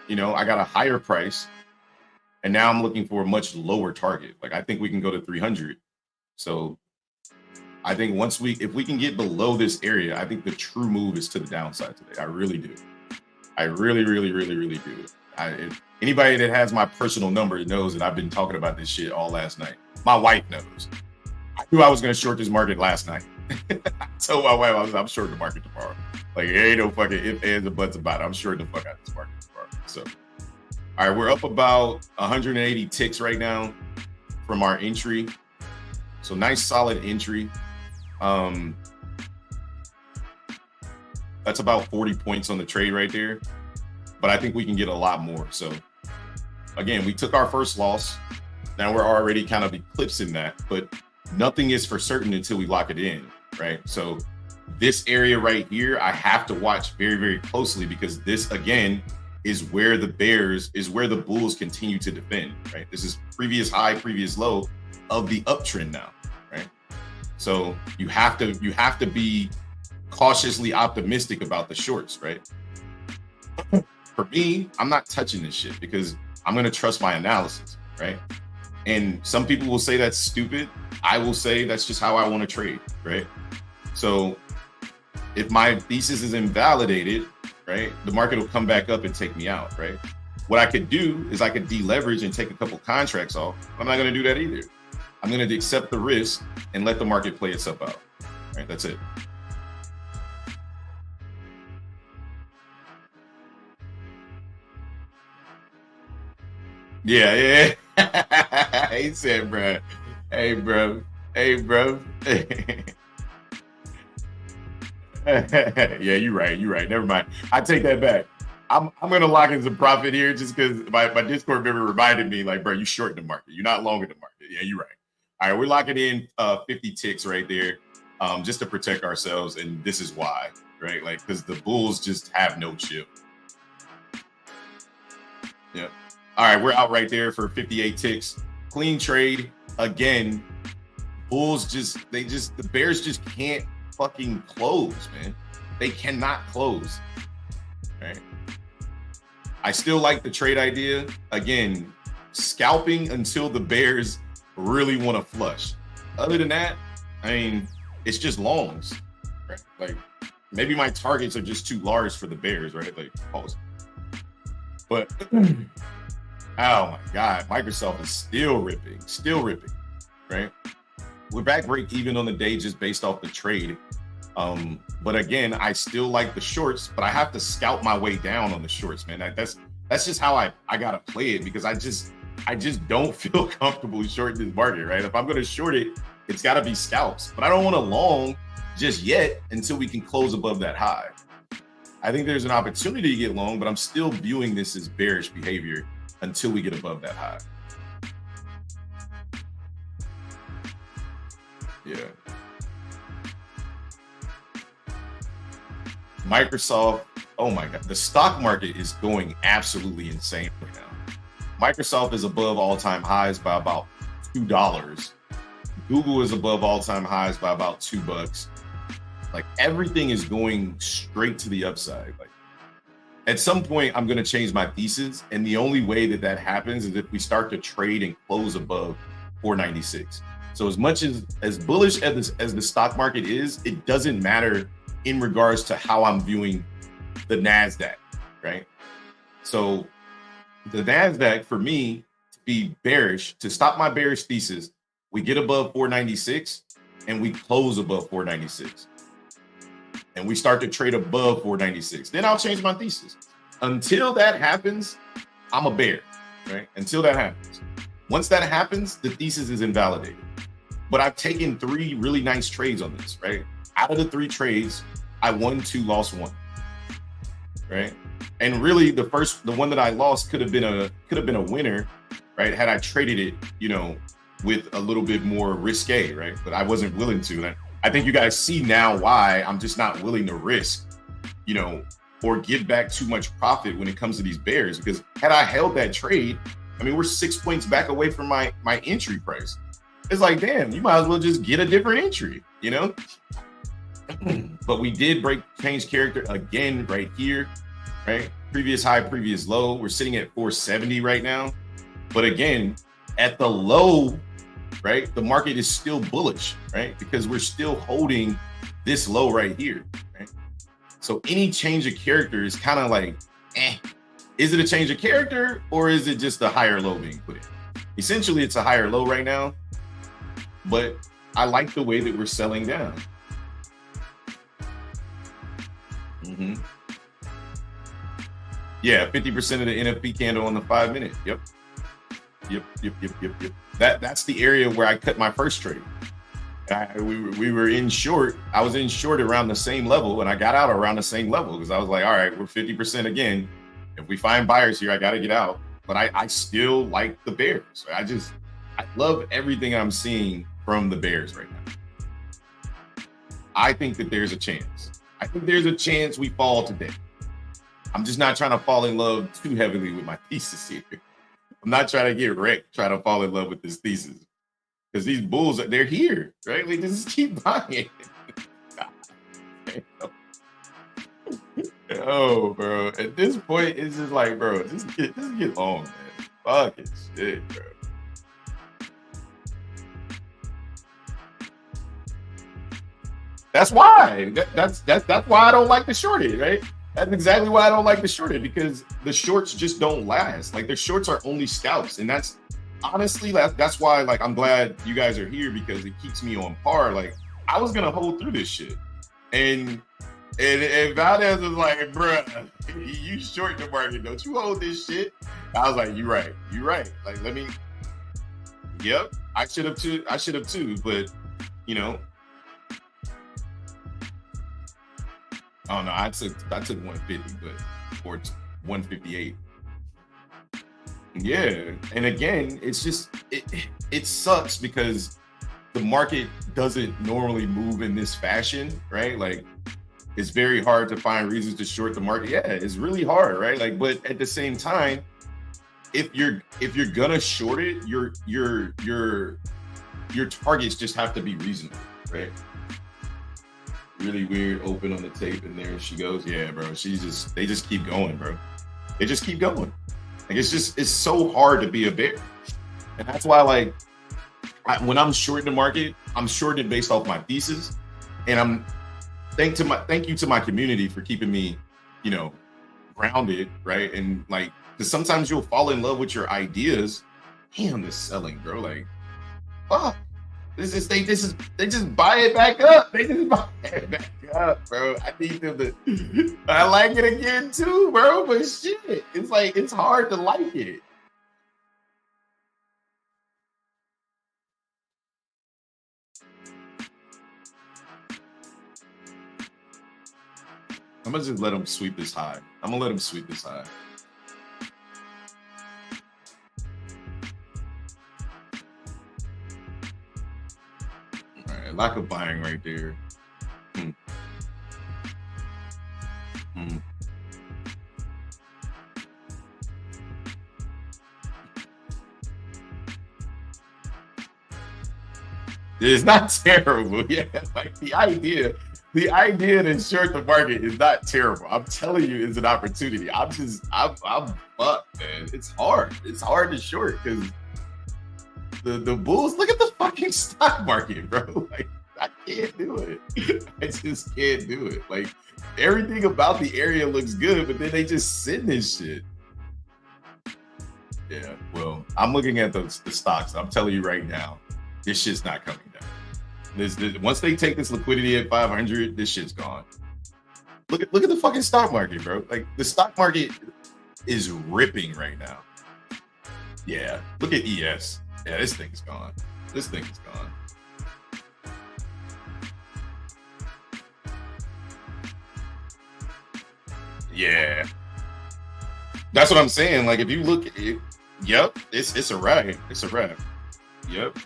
I got a higher price, And now I'm looking for a much lower target. Like I think we can go to 300. So I think if we can get below this area, I think the true move is to the downside today. I really do. I really, really, really, really do. Anybody that has my personal number knows that I've been talking about this shit all last night. My wife knows. I knew I was going to short this market last night. I told my wife I'm shorting the market tomorrow. Like, there ain't no fucking ifs, ands, or buts about it. I'm shorting the fuck out of this market tomorrow. So, all right, we're up about 180 ticks right now from our entry. So, nice, solid entry. That's about 40 points on the trade right there. But I think we can get a lot more. So, again, we took our first loss. Now we're already kind of eclipsing that. But nothing is for certain until we lock it in, right? So, this area right here, I have to watch very, very closely because this, again, is where the Bulls continue to defend, right? This is previous high, previous low of the uptrend now, right? So you have to be cautiously optimistic about the shorts, right? For me, I'm not touching this shit because I'm going to trust my analysis, right? And some people will say that's stupid. I will say that's just how I want to trade, right? So if my thesis is invalidated, right, the market will come back up and take me out, right? What I could do is I could deleverage and take a couple contracts off. I'm not going to do that either. I'm going to accept the risk and let the market play itself out. Right, that's it. Yeah. He said, bro. Hey, bro. Yeah, you're right. Never mind. I take that back. I'm gonna lock in some profit here just because my Discord member reminded me, like, bro, you short the market. You're not long in the market. Yeah, you're right. All right, we're locking in 50 ticks right there, just to protect ourselves, and this is why, right? Like, because the Bulls just have no chill. Yeah. All right, we're out right there for 58 ticks. Clean trade again. Bulls the Bears just can't fucking close, man. They cannot close. Right. I still like the trade idea. Again, scalping until the Bears really want to flush. Other than that, I mean, it's just longs. Right? Like, maybe my targets are just too large for the Bears, right? Like, pause. But oh my God, Microsoft is still ripping, right? We're back break even on the day just based off the trade. But again, I still like the shorts, but I have to scout my way down on the shorts, man. That's just how I gotta play it because I just don't feel comfortable shorting this market, right? If I'm gonna short it, it's gotta be scalps. But I don't want to long just yet until we can close above that high. I think there's an opportunity to get long, but I'm still viewing this as bearish behavior until we get above that high. Yeah. Microsoft, oh my God, the stock market is going absolutely insane right now. Microsoft is above all-time highs by about $2. Google is above all-time highs by about $2. Like, everything is going straight to the upside. Like, at some point, I'm going to change my thesis, and the only way that happens is if we start to trade and close above 496. So as much as bullish as the stock market is, it doesn't matter in regards to how I'm viewing the NASDAQ, right? So the NASDAQ, for me, to be bearish, to stop my bearish thesis, we get above 496 and we close above 496. And we start to trade above 496. Then I'll change my thesis. Until that happens, I'm a bear, right? Until that happens. Once that happens, the thesis is invalidated. But I've taken 3 really nice trades on this, right? Out of the 3 trades, I won 2, lost 1, right? And really, the one that I lost could have been a winner, right? Had I traded it, with a little bit more risque, right? But I wasn't willing to. And I think you guys see now why I'm just not willing to risk, or give back too much profit when it comes to these bears. Because had I held that trade, I mean, we're 6 points back away from my entry price. It's like, damn, you might as well just get a different entry, But we did change character again right here, right? Previous high, previous low. We're sitting at 470 right now. But again, at the low, right, the market is still bullish, right? Because we're still holding this low right here, right? So any change of character is kind of like, is it a change of character or is it just a higher low being put in? Essentially, it's a higher low right now, but I like the way that we're selling down. Yeah, 50% of the NFP candle on the 5 minute. Yep. That's the area where I cut my first trade. We were in short. I was in short around the same level, and I got out around the same level because I was like, all right, we're 50% again. If we find buyers here, I got to get out. But I still like the bears. I love everything I'm seeing from the bears right now. I think that there's a chance. I think there's a chance we fall today. I'm just not trying to fall in love too heavily with my thesis here. I'm not trying to get wrecked, trying to fall in love with this thesis. Because these bulls, they're here, right? Like, just keep buying. Oh, bro. At this point, it's just like, bro, just get long, man. Fucking shit, bro. That's why. That's why I don't like the shorted, right? That's exactly why I don't like the shorted, because the shorts just don't last. Like, the shorts are only scalps, and that's honestly that's why, like, I'm glad you guys are here, because it keeps me on par. Like, I was gonna hold through this shit, and Valdez was like, bruh, you short the market, don't you hold this shit. I was like, you're right. Like, let me. Yep, I should have too, but you know. Oh no, I took 150, but or 158. Yeah, and again, it's just it sucks because the market doesn't normally move in this fashion, right? Like, it's very hard to find reasons to short the market. Yeah, it's really hard, right? Like, but at the same time, if you're gonna short it, your targets just have to be reasonable, right? Really weird open on the tape, and there she goes. Yeah, bro. They just keep going, bro. They just keep going. Like, it's so hard to be a bear. And that's why, like, when I'm shorting the market, I'm shorting it based off my thesis. And thank you to my community for keeping me, you know, grounded, right? And like, because sometimes you'll fall in love with your ideas. Damn, this selling, bro. Like, fuck. They just buy it back up. They just buy it back up, bro. I need them to. I like it again too, bro. But shit, it's like, it's hard to like it. I'm gonna just let them sweep this high. All right, lack of buying right there. It's not terrible. Yeah, like the idea to short the market is not terrible. I'm telling you, it's an opportunity. I'm fucked, man. It's hard. It's hard to short because the bulls. Look at the fucking stock market, bro. Like, I can't do it. I just can't do it. Like, everything about the area looks good, but then they just sit in this shit. Yeah, well, I'm looking at the stocks. I'm telling you right now, this shit's not coming down. This once they take this liquidity at 500, this shit's gone. Look at the fucking stock market, bro. Like, the stock market is ripping right now. Yeah, look at ES. Yeah, this thing's gone. Yeah, that's what I'm saying. Like, if you look at it, yep, it's a wrap. It's a wrap. Yep.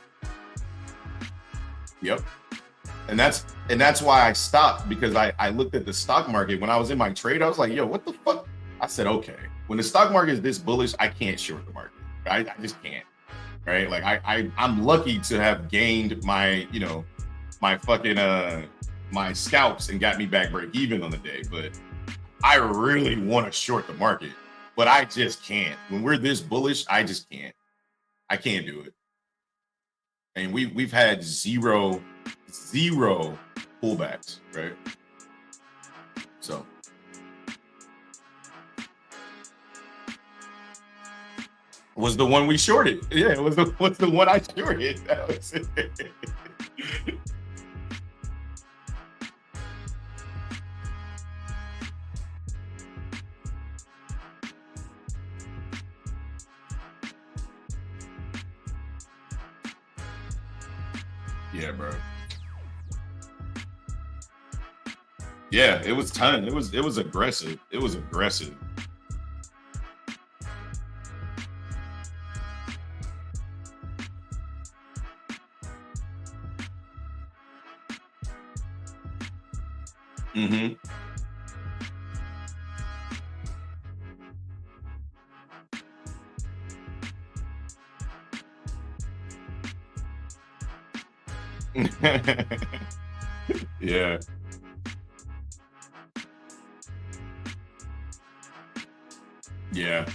And that's why I stopped, because I looked at the stock market when I was in my trade. I was like, yo, what the fuck? I said, okay, when the stock market is this bullish, I can't short the market. I just can't. Right? Like, I'm lucky to have gained my, you know, my fucking my scalps and got me back break even on the day. But I really want to short the market, but I just can't. When we're this bullish, I just can't. I can't do it. And we've had zero pullbacks, right? So was the one we shorted. Yeah, it was the one I shorted. That was it. Yeah, bro. Yeah, it was ton. It was aggressive. It was aggressive. Mm-hmm. Yeah. Yeah.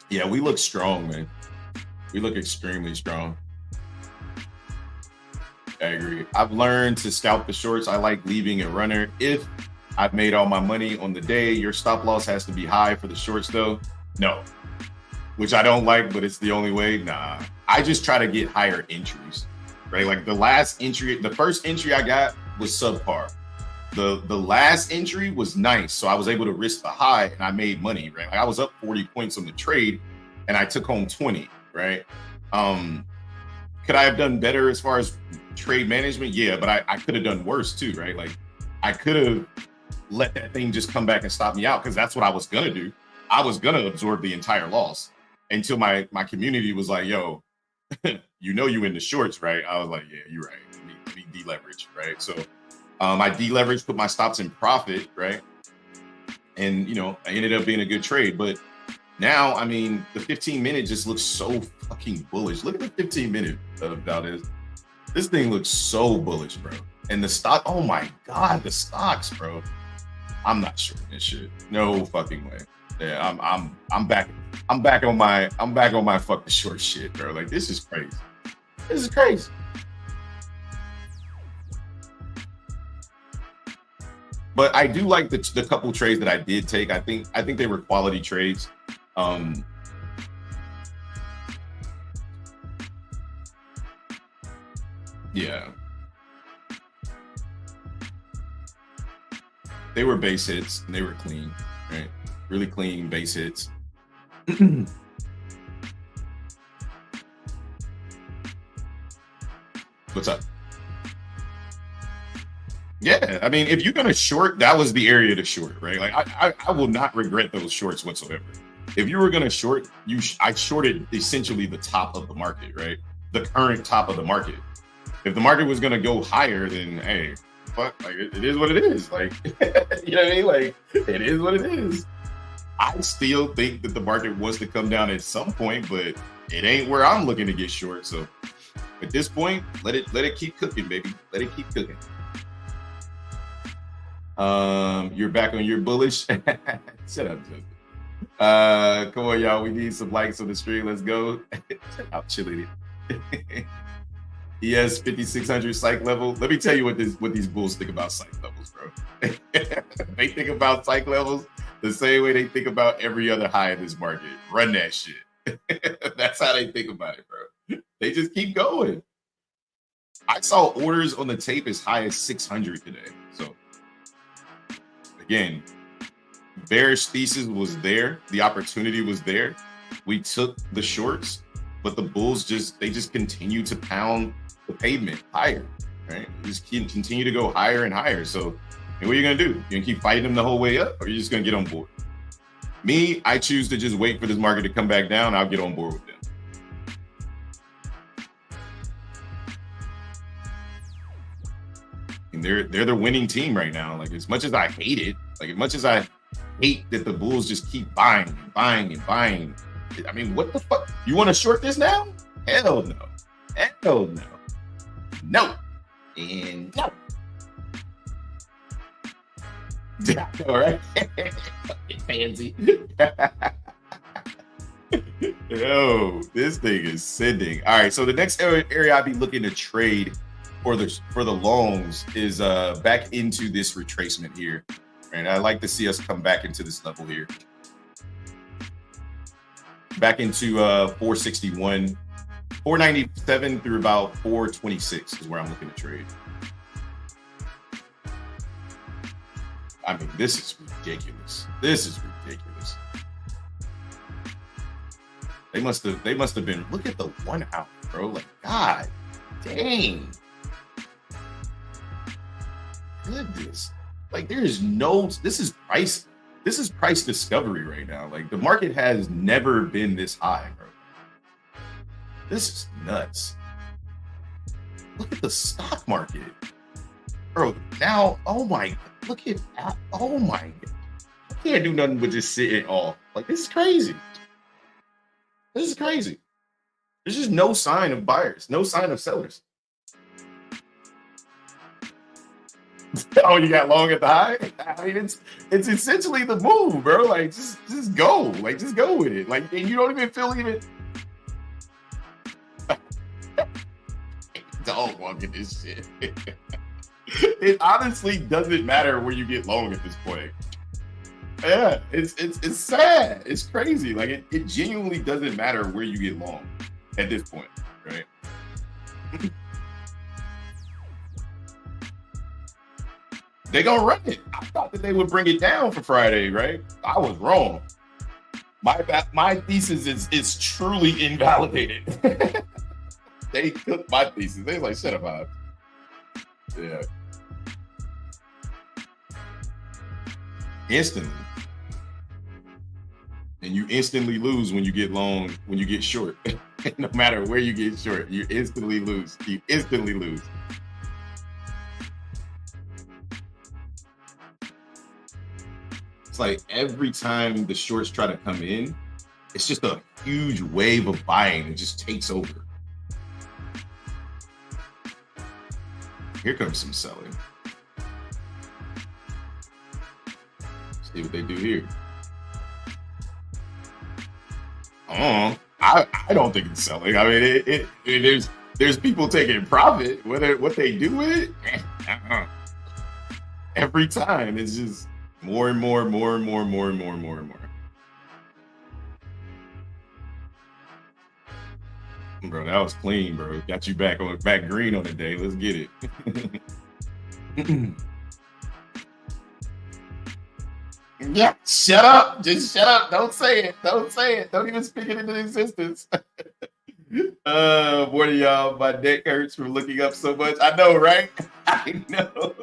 Yeah, we look strong, man. We look extremely strong. I agree. I've learned to scalp the shorts. I like leaving a runner. If I've made all my money on the day, your stop loss has to be high for the shorts, though. No, which I don't like, but it's the only way. Nah, I just try to get higher entries, right? Like the first entry I got was subpar. The last entry was nice, so I was able to risk the high and I made money, right? Like I was up 40 points on the trade and I took home 20, right? Could I have done better as far as trade management? Yeah, but I could have done worse too, right? Like I could have let that thing just come back and stop me out because that's what I was gonna do. I was gonna absorb the entire loss until my community was like, "Yo, you in the shorts, right?" I was like, "Yeah, you're right. Let me deleverage, right?" So I deleveraged, put my stops in profit, right? And I ended up being a good trade. But now, I mean, the 15-minute just looks so fucking bullish. Look at the 15-minute of Valdez. This thing looks so bullish, bro. And the stock, oh my God, the stocks, bro. I'm not sure this shit. No fucking way. Yeah, I'm back. I'm back on my fuck the short shit, bro. Like this is crazy. This is crazy. But I do like the couple trades that I did take. I think they were quality trades. Yeah. They were base hits and they were clean, right? Really clean base hits. What's up? Yeah, I mean, if you're gonna short, that was the area to short, right? Like I will not regret those shorts whatsoever. If you were gonna short, I shorted essentially the top of the market, right? The current top of the market. If the market was gonna go higher, then hey, fuck, like it is what it is. Like you know what I mean? Like it is what it is. I still think that the market wants to come down at some point, but it ain't where I'm looking to get short. So at this point, let it keep cooking, baby. Let it keep cooking. You're back on your bullish. Shut up, Justin. Come on, y'all. We need some likes on the stream. Let's go. I'm chilling it. Yes, 5,600 psych level. Let me tell you what these bulls think about psych levels, bro. They think about psych levels the same way they think about every other high in this market. Run that shit. That's how they think about it, bro. They just keep going. I saw orders on the tape as high as 600 today. So again, bearish thesis was there. The opportunity was there. We took the shorts, but the bulls just continue to pound the pavement higher, right? Just continue to go higher and higher. So what are you gonna do? You're gonna keep fighting them the whole way up, or you're just gonna get on board? Me, I choose to just wait for this market to come back down. I'll get on board with them. And they're the winning team right now. Like as much as I hate it, like as much as I hate that the bulls just keep buying and buying and buying. I mean, what the fuck? You want to short this now? Hell no. Hell no. No. And no. All right. Fancy. Yo, this thing is sending. All right, so the next area I'd be looking to trade for the longs is back into this retracement here. And I'd like to see us come back into this level here. Back into 461, 497 through about 426 is where I'm looking to trade. I mean, this is ridiculous. This is ridiculous. They must have been. Look at the 1 hour, bro. Like, God dang. Goodness. Like, there is no. This is price discovery right now. Like, the market has never been this high, bro. This is nuts. Look at the stock market, bro. Now, oh my. Look at that. Oh my God. I can't do nothing but just sit it off. Like, this is crazy. This is crazy. There's just no sign of buyers, no sign of sellers. Oh, you got long at the high? I mean, it's essentially the move, bro. Like, just go. Like, just go with it. Like, and you don't even feel even. Don't walk in this shit. It honestly doesn't matter where you get long at this point. Yeah, it's sad. It's crazy. Like, it genuinely doesn't matter where you get long at this point, right? They gonna run it. I thought that they would bring it down for Friday, right? I was wrong. My thesis is truly invalidated. They cooked my thesis. They was like, shut up, Hobbs. Yeah. Instantly. And you instantly lose when you get long, when you get short. No matter where you get short, you instantly lose. You instantly lose. It's like every time the shorts try to come in, it's just a huge wave of buying. It just takes over. Here comes some selling. See what they do here. I don't think it's selling. I mean, there's people taking profit. What they do with it, every time it's just more and more. Bro, that was clean, bro. Got you back green on the day. Let's get it. Yeah, shut up. Just shut up. Don't say it. Don't say it. Don't even speak it into existence. Boy, y'all, my neck hurts from looking up so much. I know, right? I know.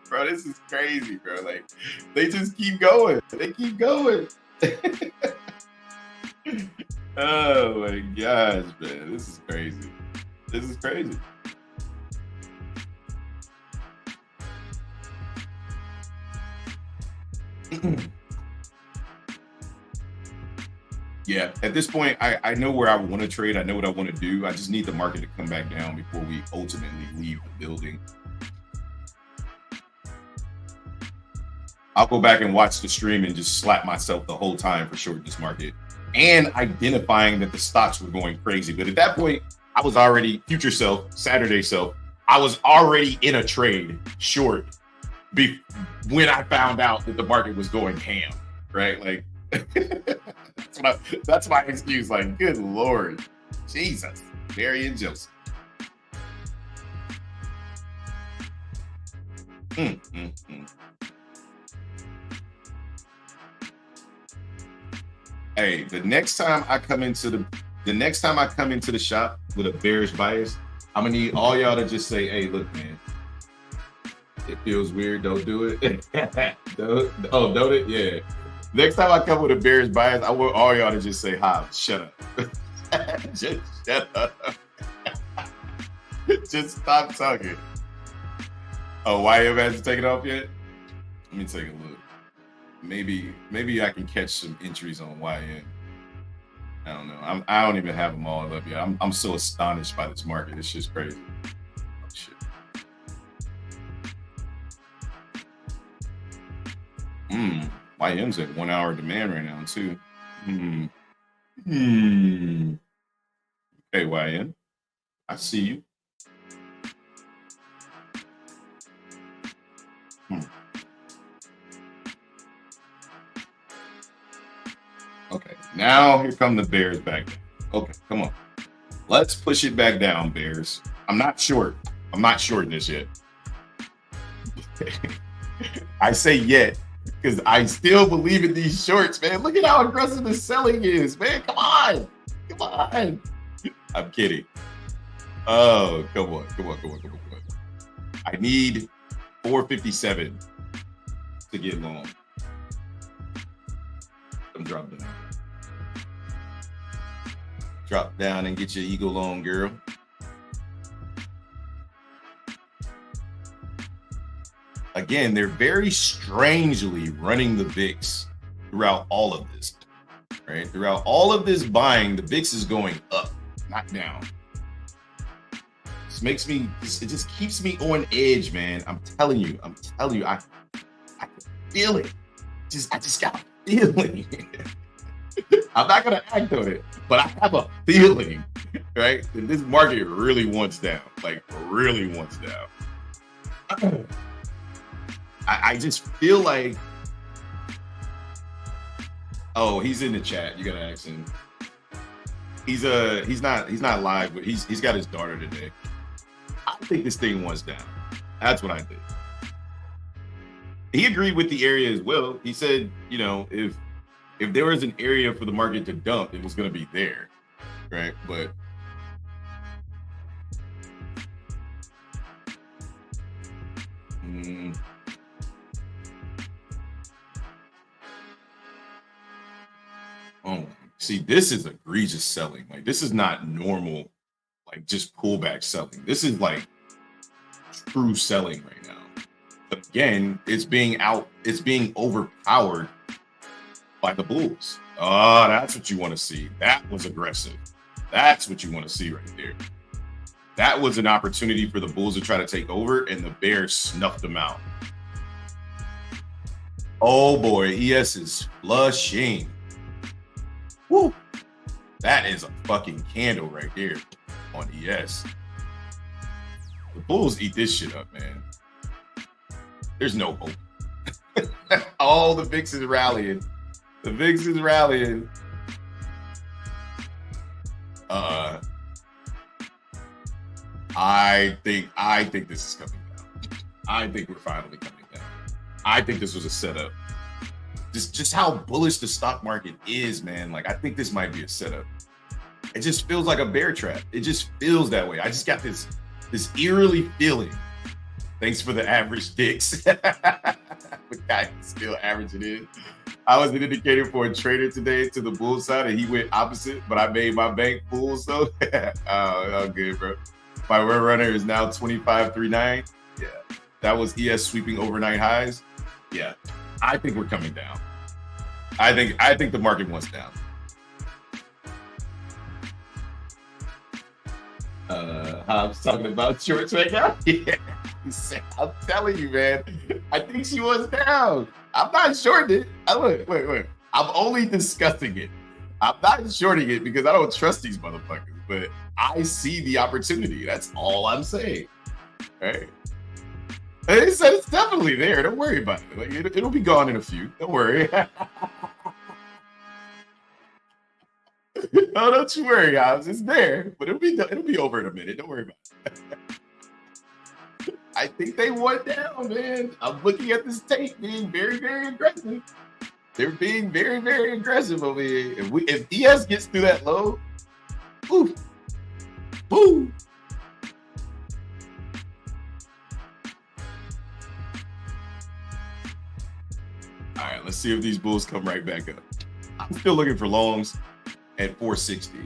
Bro, this is crazy, bro. Like, they just keep going. They keep going. Oh my gosh, man. This is crazy. This is crazy. Yeah, at this point, I know where I want to trade. I know what I want to do. I just need the market to come back down before we ultimately leave the building. I'll go back and watch the stream and just slap myself the whole time for shorting this market and identifying that the stocks were going crazy. But at that point, I was already future self, Saturday self. I was already in a trade short when I found out that the market was going ham, right? Like, that's my excuse. Like, good Lord, Jesus, Mary and Joseph. Hey, the next time I come into the shop with a bearish bias, I'm gonna need all y'all to just say, "Hey, look, man, it feels weird. Don't do it." Don't it? Yeah. Next time I come with a bearish bias, I want all y'all to just say, "Hi, shut up." Just shut up. Just stop talking. Oh, YM hasn't taken off yet? Let me take a look. Maybe I can catch some entries on YM. I don't know. I don't even have them all up yet. I'm so astonished by this market. It's just crazy. Oh, shit. YM's at 1 hour demand right now too. KYN, I see you. Okay, now here come the Bears back. Okay, come on. Let's push it back down, Bears. I'm not short. I'm not shorting this yet. I say yet because I still believe in these shorts, man. Look at how aggressive the selling is, man. Come on. Come on. I'm kidding. Oh, come on. I need 457 to get long. I'm dropping down. Drop down and get your eagle on, girl. Again, they're very strangely running the VIX throughout all of this, right? Throughout all of this buying, the VIX is going up, not down. This makes me, it just keeps me on edge, man. I'm telling you, I can feel it. I just got a feeling. I'm not gonna act on it, but I have a feeling, right? That this market really wants down, like really wants down. I just feel like, oh, he's in the chat. You gotta ask him. He's not live, but he's got his daughter today. I think this thing wants down. That's what I think. He agreed with the area as well. He said, you know, if there was an area for the market to dump, it was going to be there, right? But oh, see, this is egregious selling. Like, this is not normal, like just pullback selling. This is like true selling right now. But again, it's being overpowered by the Bulls. Oh, that's what you want to see. That was aggressive. That's what you want to see right there. That was an opportunity for the Bulls to try to take over, and the Bears snuffed them out. Oh boy, ES is flushing. Woo! That is a fucking candle right there on ES. The Bulls eat this shit up, man. There's no hope. All the VIX is rallying. The VIX is rallying. I think this is coming down. I think we're finally coming down. I think this was a setup. Just how bullish the stock market is, man. Like, I think this might be a setup. It just feels like a bear trap. It just feels that way. I just got this eerily feeling. Thanks for the average dicks. The guy still averaging in. I was an indicator for a trader today to the bull side, and he went opposite, but I made my bank full, so oh, good, bro. My run runner is now 25.39. Yeah, that was ES sweeping overnight highs. Yeah, I think we're coming down. I think the market wants down. I'm talking about shorts right now. Yeah, I'm telling you, man. I think she was down. I'm not shorting it. Wait. I'm only discussing it. I'm not shorting it because I don't trust these motherfuckers, but I see the opportunity. That's all I'm saying. Right? They said it's definitely there. Don't worry about it. Like, it'll be gone in a few. Don't worry. No, don't you worry, guys. It's there, but it'll be over in a minute. Don't worry about it. I think they won down, man. I'm looking at this tape being very, very aggressive. They're being very, very aggressive over here. If ES gets through that low, woo. All right, let's see if these bulls come right back up. I'm still looking for longs at 460.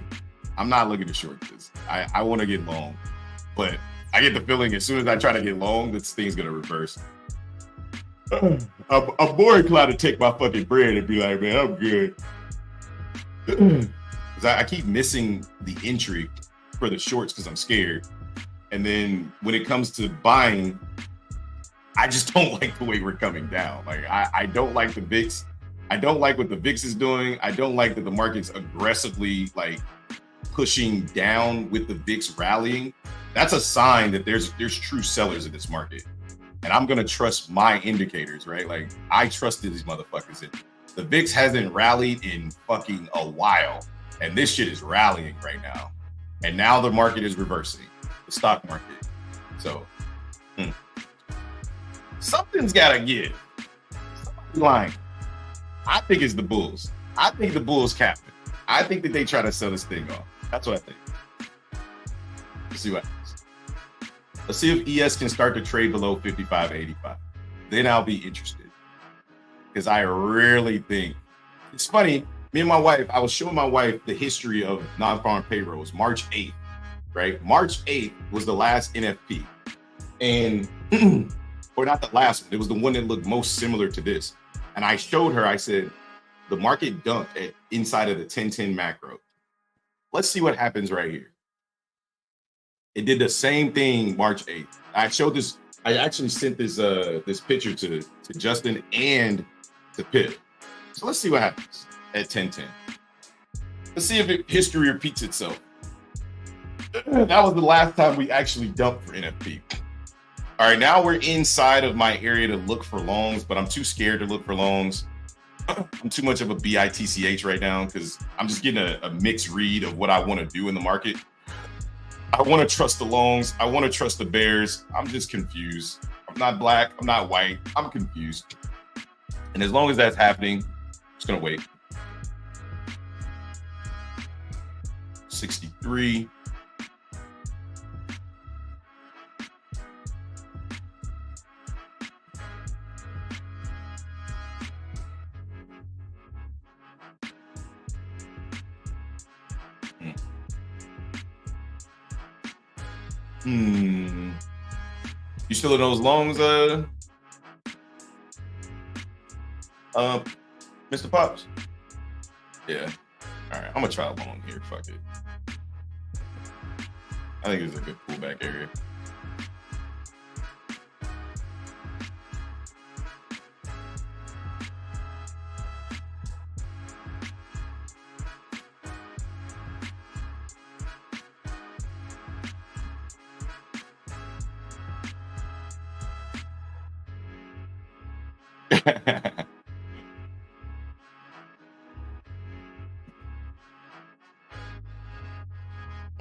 I'm not looking to short this. I want to get long, but I get the feeling as soon as I try to get long, this thing's gonna reverse. I'm more inclined to take my fucking bread and be like, man, I'm good. Because I keep missing the entry for the shorts because I'm scared. And then when it comes to buying, I just don't like the way we're coming down. Like, I don't like the VIX I don't like what the VIX is doing. I don't like that the market's aggressively like pushing down with the VIX rallying. That's a sign that there's true sellers in this market. And I'm gonna trust my indicators, right? Like I trusted these motherfuckers. The VIX hasn't rallied in fucking a while, and this shit is rallying right now. And now the market is reversing, the stock market. So something's gotta give. Somebody's lying. I think it's the bulls. I think the bulls capping. I think that they try to sell this thing off. That's what I think. Let's see what happens. Let's see if ES can start to trade below 55.85. Then I'll be interested. Because I really think it's funny. Me and my wife, I was showing my wife the history of non-farm payrolls, March 8th, right? March 8th was the last NFP. And, or not the last one, it was the one that looked most similar to this. And I showed her, I said, the market dumped at inside of the 1010 macro. Let's see what happens right here. It did the same thing March 8th. I showed this, I actually sent this this picture to Justin and to Pip. So let's see what happens at 1010. Let's see if history repeats itself. That was the last time we actually dumped for NFP. All right, now we're inside of my area to look for longs, but I'm too scared to look for longs. I'm too much of a BITCH right now because I'm just getting a mixed read of what I want to do in the market. I want to trust the longs. I want to trust the bears. I'm just confused. I'm not black. I'm not white. I'm confused. And as long as that's happening, I'm just going to wait. 63. You still in those longs, Mr. Pops? Yeah. All right, I'm gonna try a long here. Fuck it. I think it's a good pullback area.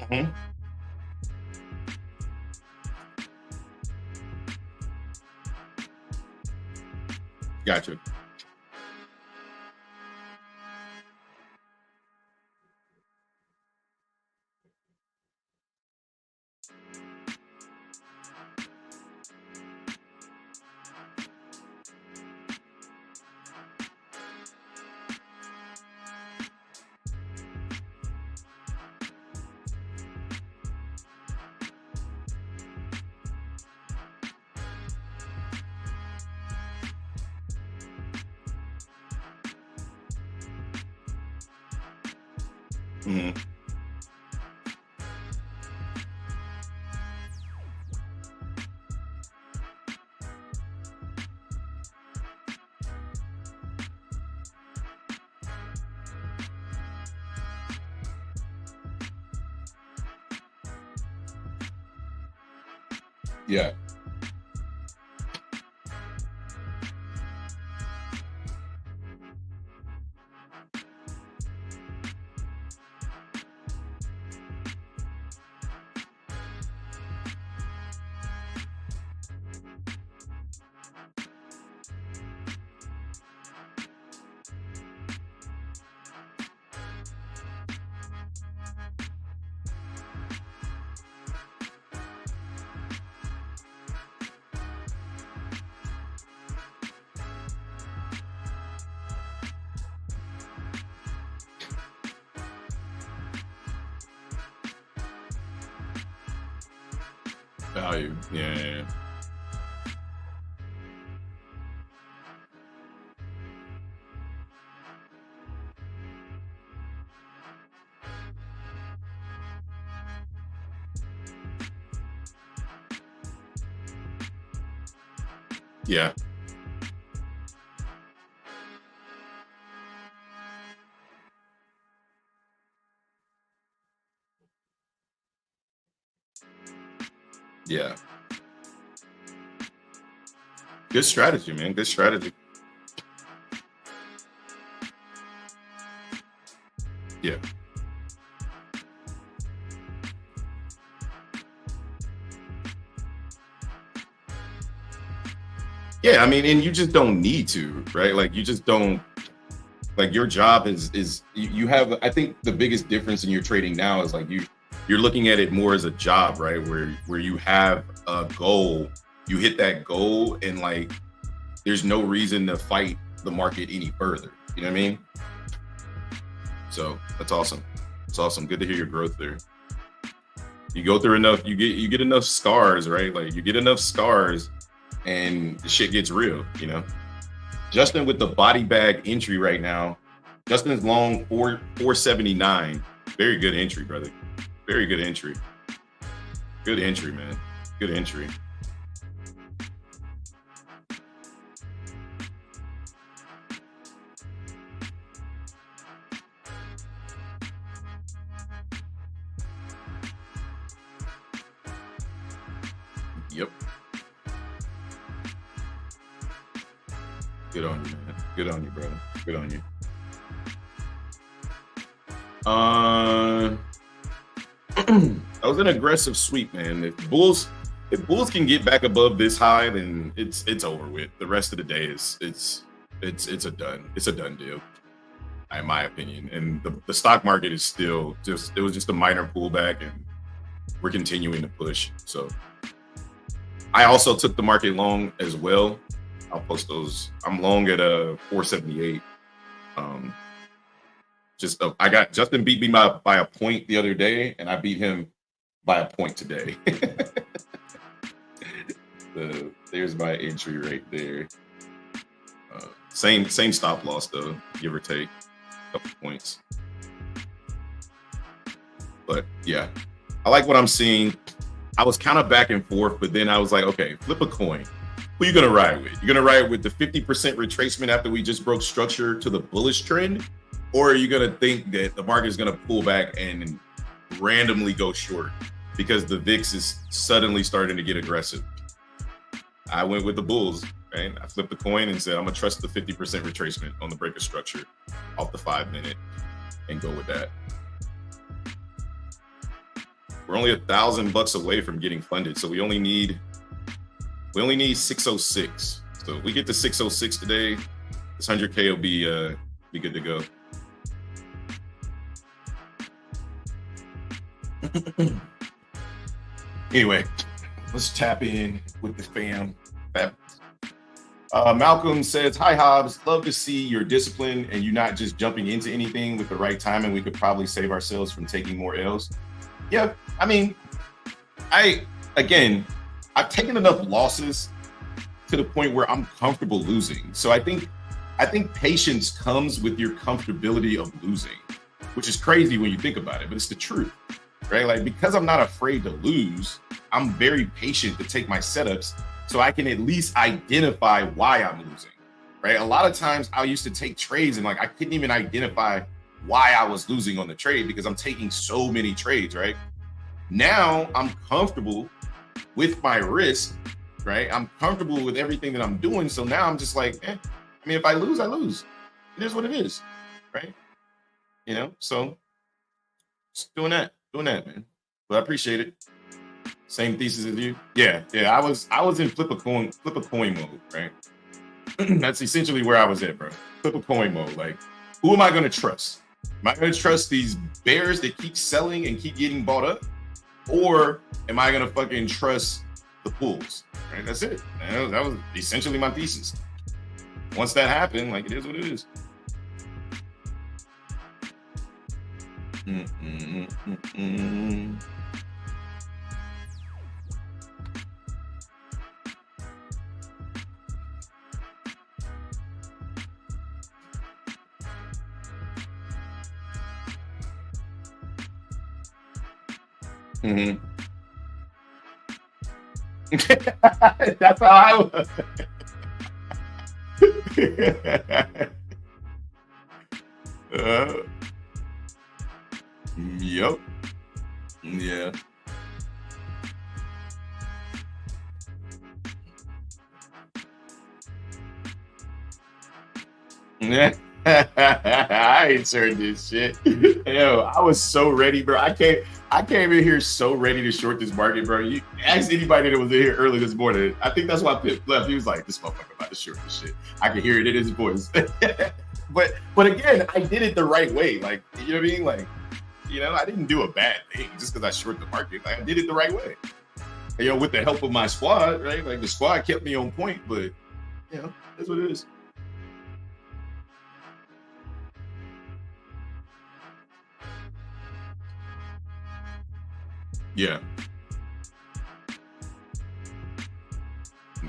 Mm-hmm. Gotcha. Mm-hmm. Yeah. Value. Yeah. Yeah. Yeah. Good strategy, man. Good strategy. Yeah. Yeah, I mean, and you just don't need to, right? Like you just don't, like your job is you have, I think the biggest difference in your trading now is like you're looking at it more as a job, right? Where you have a goal, you hit that goal, and like there's no reason to fight the market any further. You know what I mean? So that's awesome. It's awesome. Good to hear your growth there. You go through enough, you get enough scars, right? Like you get enough scars and the shit gets real, you know. Justin with the body bag entry right now. Justin is long 479. Very good entry, brother. Very good entry. Good entry, man. Good entry. Yep. Good on you, man. Good on you, brother. Good on you. That was an aggressive sweep, man. If Bulls can get back above this high, then it's over with. The rest of the day is it's a done deal, in my opinion. And the stock market is still it was just a minor pullback, and we're continuing to push. So I also took the market long as well. I'll post those. I'm long at 478. I got Justin beat me by a point the other day, and I beat him by a point today. There's my entry right there. Same stop loss though, give or take a couple points. But yeah, I like what I'm seeing. I was kind of back and forth, but then I was like, okay, flip a coin. Who you gonna ride with? You're gonna ride with the 50% retracement after we just broke structure to the bullish trend, or are you gonna think that the market is gonna pull back and randomly go short because the VIX is suddenly starting to get aggressive? I went with the bulls, right? I flipped the coin and said I'm gonna trust the 50% retracement on the breaker structure off the 5 minute and go with that. We're only $1,000 away from getting funded, so we only need 606. So if we get to 606 today, this 100K will be good to go. Anyway, let's tap in with the fam. Malcolm says, hi Hobbs, love to see your discipline and you not just jumping into anything with the right timing. We could probably save ourselves from taking more L's. Yeah, I mean, I've taken enough losses to the point where I'm comfortable losing. So I think patience comes with your comfortability of losing, which is crazy when you think about it, but it's the truth, right? Like, because I'm not afraid to lose, I'm very patient to take my setups so I can at least identify why I'm losing, right? A lot of times I used to take trades and like I couldn't even identify why I was losing on the trade because I'm taking so many trades, right? Now I'm comfortable with my risk, right? I'm comfortable with everything that I'm doing. So now I'm just like, I mean, if I lose, I lose. It is what it is, right? You know, so just doing that, man. But I appreciate it. Same thesis as you. Yeah. I was in flip a coin mode, right? That's essentially where I was at, bro. Flip a coin mode. Like, who am I going to trust? Am I going to trust these bears that keep selling and keep getting bought up? Or am I going to fucking trust the bulls? Right? That's it. That was essentially my thesis. Once that happened, like, it is what it is. That's how I was. Yep. Yeah. I ain't sharing this shit. Yo, I was so ready, bro. I came in here so ready to short this market, bro. You ask anybody that was in here early this morning. I think that's why Pip left. He was like, this motherfucker about to short this shit. I can hear it in his voice. but again, I did it the right way. Like, you know what I mean? Like, I didn't do a bad thing just because I short the market. Like, I did it the right way. And, with the help of my squad, right? Like the squad kept me on point, but that's what it is. Yeah.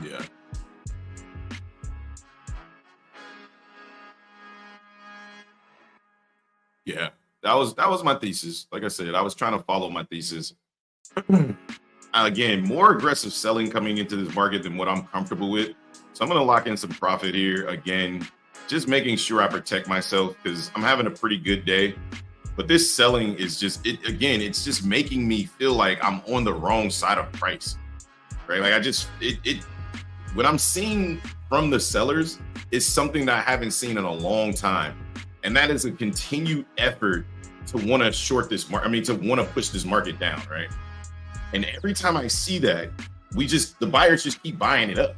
Yeah. Yeah. That was my thesis. Like I said, I was trying to follow my thesis. Again, more aggressive selling coming into this market than what I'm comfortable with. So I'm going to lock in some profit here. Again, just making sure I protect myself because I'm having a pretty good day. But this selling is just, it's just making me feel like I'm on the wrong side of price, right? Like what I'm seeing from the sellers is something that I haven't seen in a long time. And that is a continued effort to want to short this market. I mean, to want to push this market down, right? And every time I see that, the buyers just keep buying it up,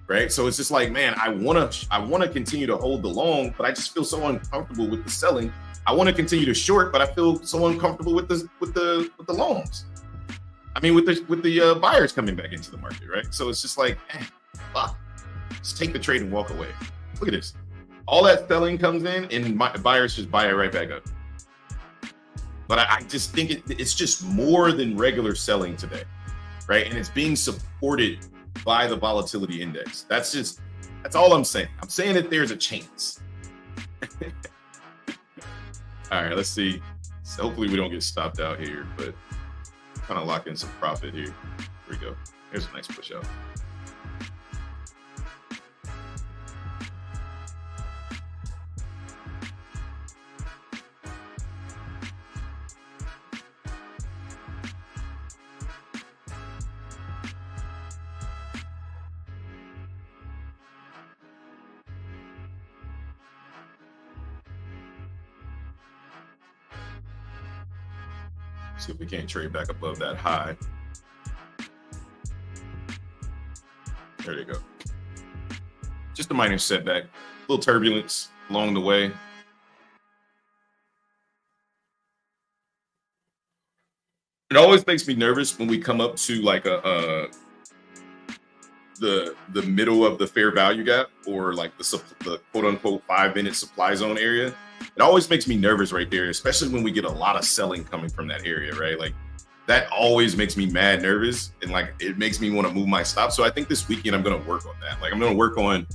right? So it's just like, man, I want to continue to hold the long, but I just feel so uncomfortable with the selling. I want to continue to short, but I feel so uncomfortable with the longs. I mean, with the buyers coming back into the market, right? So it's just like, fuck, just take the trade and walk away. Look at this. All that selling comes in, and buyers just buy it right back up. But I just think it's just more than regular selling today, right? And it's being supported by the volatility index. That's all I'm saying. I'm saying that there's a chance. All right, let's see. So hopefully we don't get stopped out here, but kind of lock in some profit here. Here we go. Here's a nice push out. See if we can't trade back above that high. There they go. Just a minor setback, a little turbulence along the way. It always makes me nervous when we come up to like the middle of the fair value gap, or like the quote unquote 5-minute supply zone area. It always makes me nervous right there, especially when we get a lot of selling coming from that area, right? Like that always makes me mad nervous, and like it makes me want to move my stop. So I think this weekend I'm going to work on that. Like I'm going to work on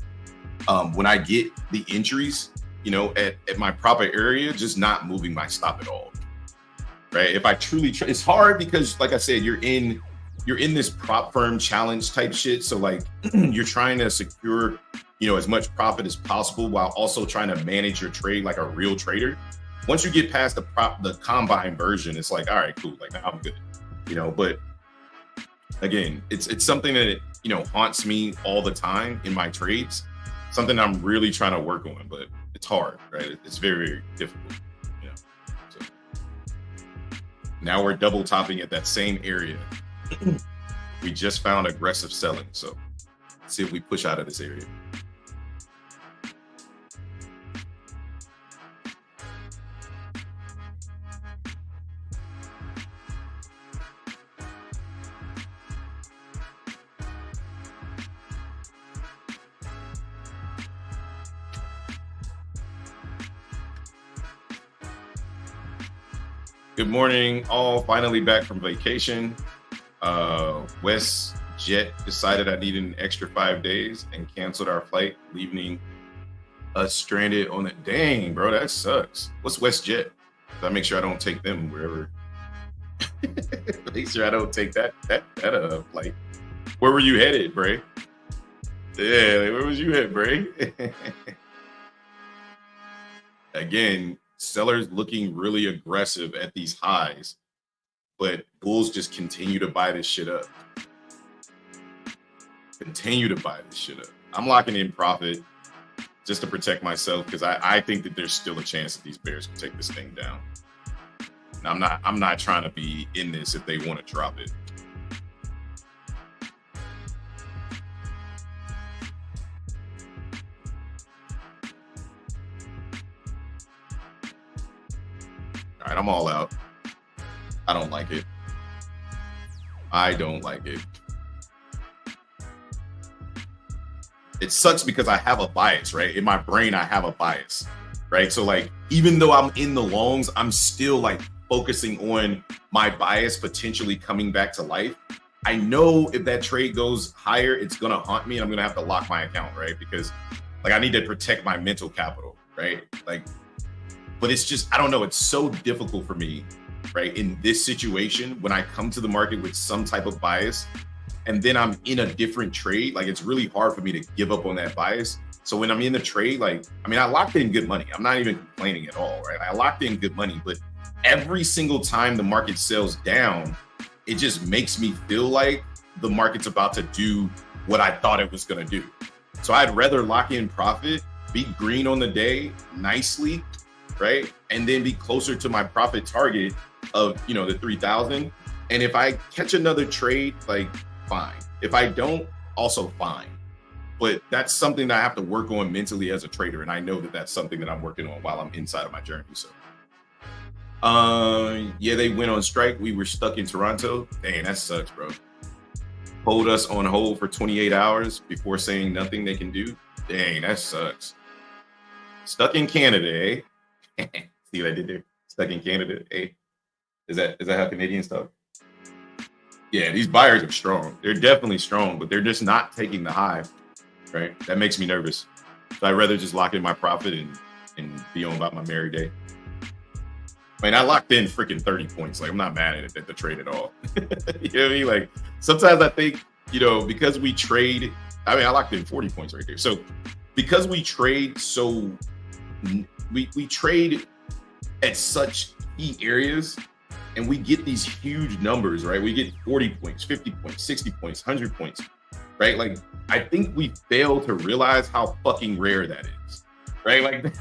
when I get the entries, at my proper area, just not moving my stop at all, right? If I truly, it's hard because, like I said, you're in this prop firm challenge type shit. So like you're trying to secure, as much profit as possible while also trying to manage your trade like a real trader. Once you get past the combine version, it's like, all right, cool. Like now I'm good, but again, it's something that, haunts me all the time in my trades, something I'm really trying to work on, but it's hard, right? It's very, very difficult, so now we're double topping at that same area. We just found aggressive selling, so let's see if we push out of this area. Good morning, all. Finally back from vacation. WestJet decided I needed an extra 5 days and canceled our flight, leaving us stranded on it. Dang, bro, that sucks. What's WestJet? So I make sure I don't take them wherever. Make sure I don't take that flight. Where were you headed, Bray? Yeah, where was you at, Bray? Again, sellers looking really aggressive at these highs, but bulls just continue to buy this shit up. Continue to buy this shit up. I'm locking in profit. just to protect myself, because I think that there's still a chance that these bears can take this thing down. And I'm not trying to be in this if they want to drop it. All right, I'm all out. I don't like it. I don't like it. It sucks because I have a bias, right? In my brain, I have a bias, right? So like, even though I'm in the longs, I'm still like focusing on my bias potentially coming back to life. I know if that trade goes higher, it's gonna haunt me. I'm gonna have to lock my account, right? Because like I need to protect my mental capital, right? Like, but it's just, I don't know. It's so difficult for me, right? In this situation, when I come to the market with some type of bias, and then I'm in a different trade, like it's really hard for me to give up on that bias. So when I'm in the trade, like, I mean, I locked in good money. I'm not even complaining at all, right? I locked in good money, but every single time the market sells down, it just makes me feel like the market's about to do what I thought it was gonna do. So I'd rather lock in profit, be green on the day nicely, right? And then be closer to my profit target of, you know, the 3,000. And if I catch another trade, like, fine. If I don't, also fine. But that's something that I have to work on mentally as a trader. And I know that that's something that I'm working on while I'm inside of my journey. So, yeah, they went on strike. We were stuck in Toronto. Dang, that sucks, bro. Hold us on hold for 28 hours before saying nothing they can do. Dang, that sucks. Stuck in Canada, eh? See what I did there? Stuck in Canada, eh? Is that how Canadians talk? Yeah, these buyers are strong. They're definitely strong, but they're just not taking the high, right? That makes me nervous. So I'd rather just lock in my profit and be on about my merry day. I mean, I locked in freaking 30 points. Like, I'm not mad at it at the trade at all. You know what I mean? Like, sometimes I think, you know, because we trade, I mean, I locked in 40 points right there. So because we trade we trade at such key areas, and we get these huge numbers, right? We get 40 points, 50 points, 60 points, 100 points, right? Like, I think we fail to realize how fucking rare that is, right? Like,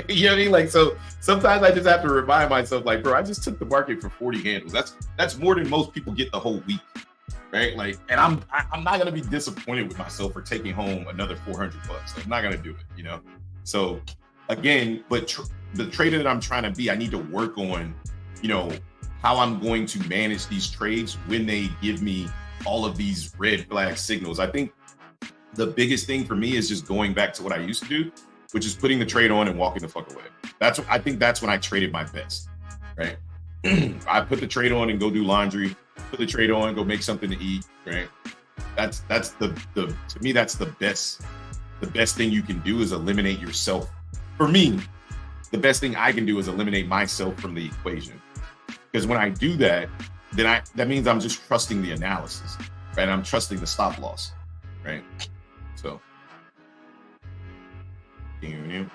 you know what I mean? Like, so sometimes I just have to remind myself, like, bro, I just took the market for 40 handles. That's more than most people get the whole week, right? Like, and I'm not gonna be disappointed with myself for taking home another 400 bucks. Like, I'm not gonna do it, you know? So again, but the trader that I'm trying to be, I need to work on, you know, how I'm going to manage these trades when they give me all of these red flag signals. I think the biggest thing for me is just going back to what I used to do, which is putting the trade on and walking the fuck away. I think that's when I traded my best, right? I put the trade on and go do laundry, put the trade on, go make something to eat, right? That's the to me, that's the best thing you can do is eliminate yourself. For me, the best thing I can do is eliminate myself from the equation. Because when I do that, then that means I'm just trusting the analysis, right? I'm trusting the stop loss, right? So, and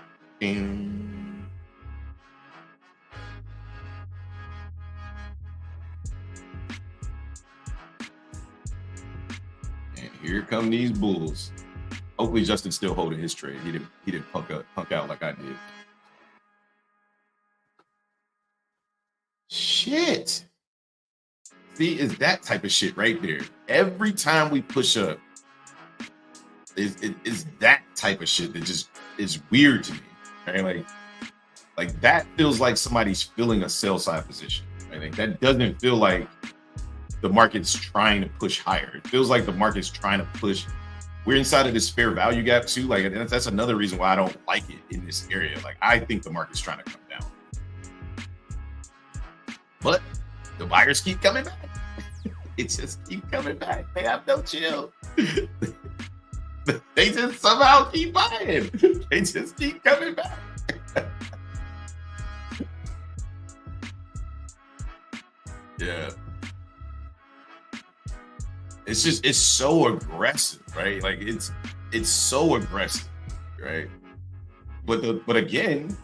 here come these bulls. Hopefully, Justin's still holding his trade. He didn't punk out like I did. Shit. See, is that type of shit right there. Every time we push up, is that type of shit that just is weird to me, right? Like that feels like somebody's filling a sell side position. Right? Like that doesn't feel like the market's trying to push higher. It feels like the market's trying to push. We're inside of this fair value gap too. Like that's another reason why I don't like it in this area. Like I think the market's trying to come down. But the buyers keep coming back. It just keep coming back. They have no chill. They just somehow keep buying. They just keep coming back. Yeah. It's so aggressive, right? Like it's so aggressive, right? But again,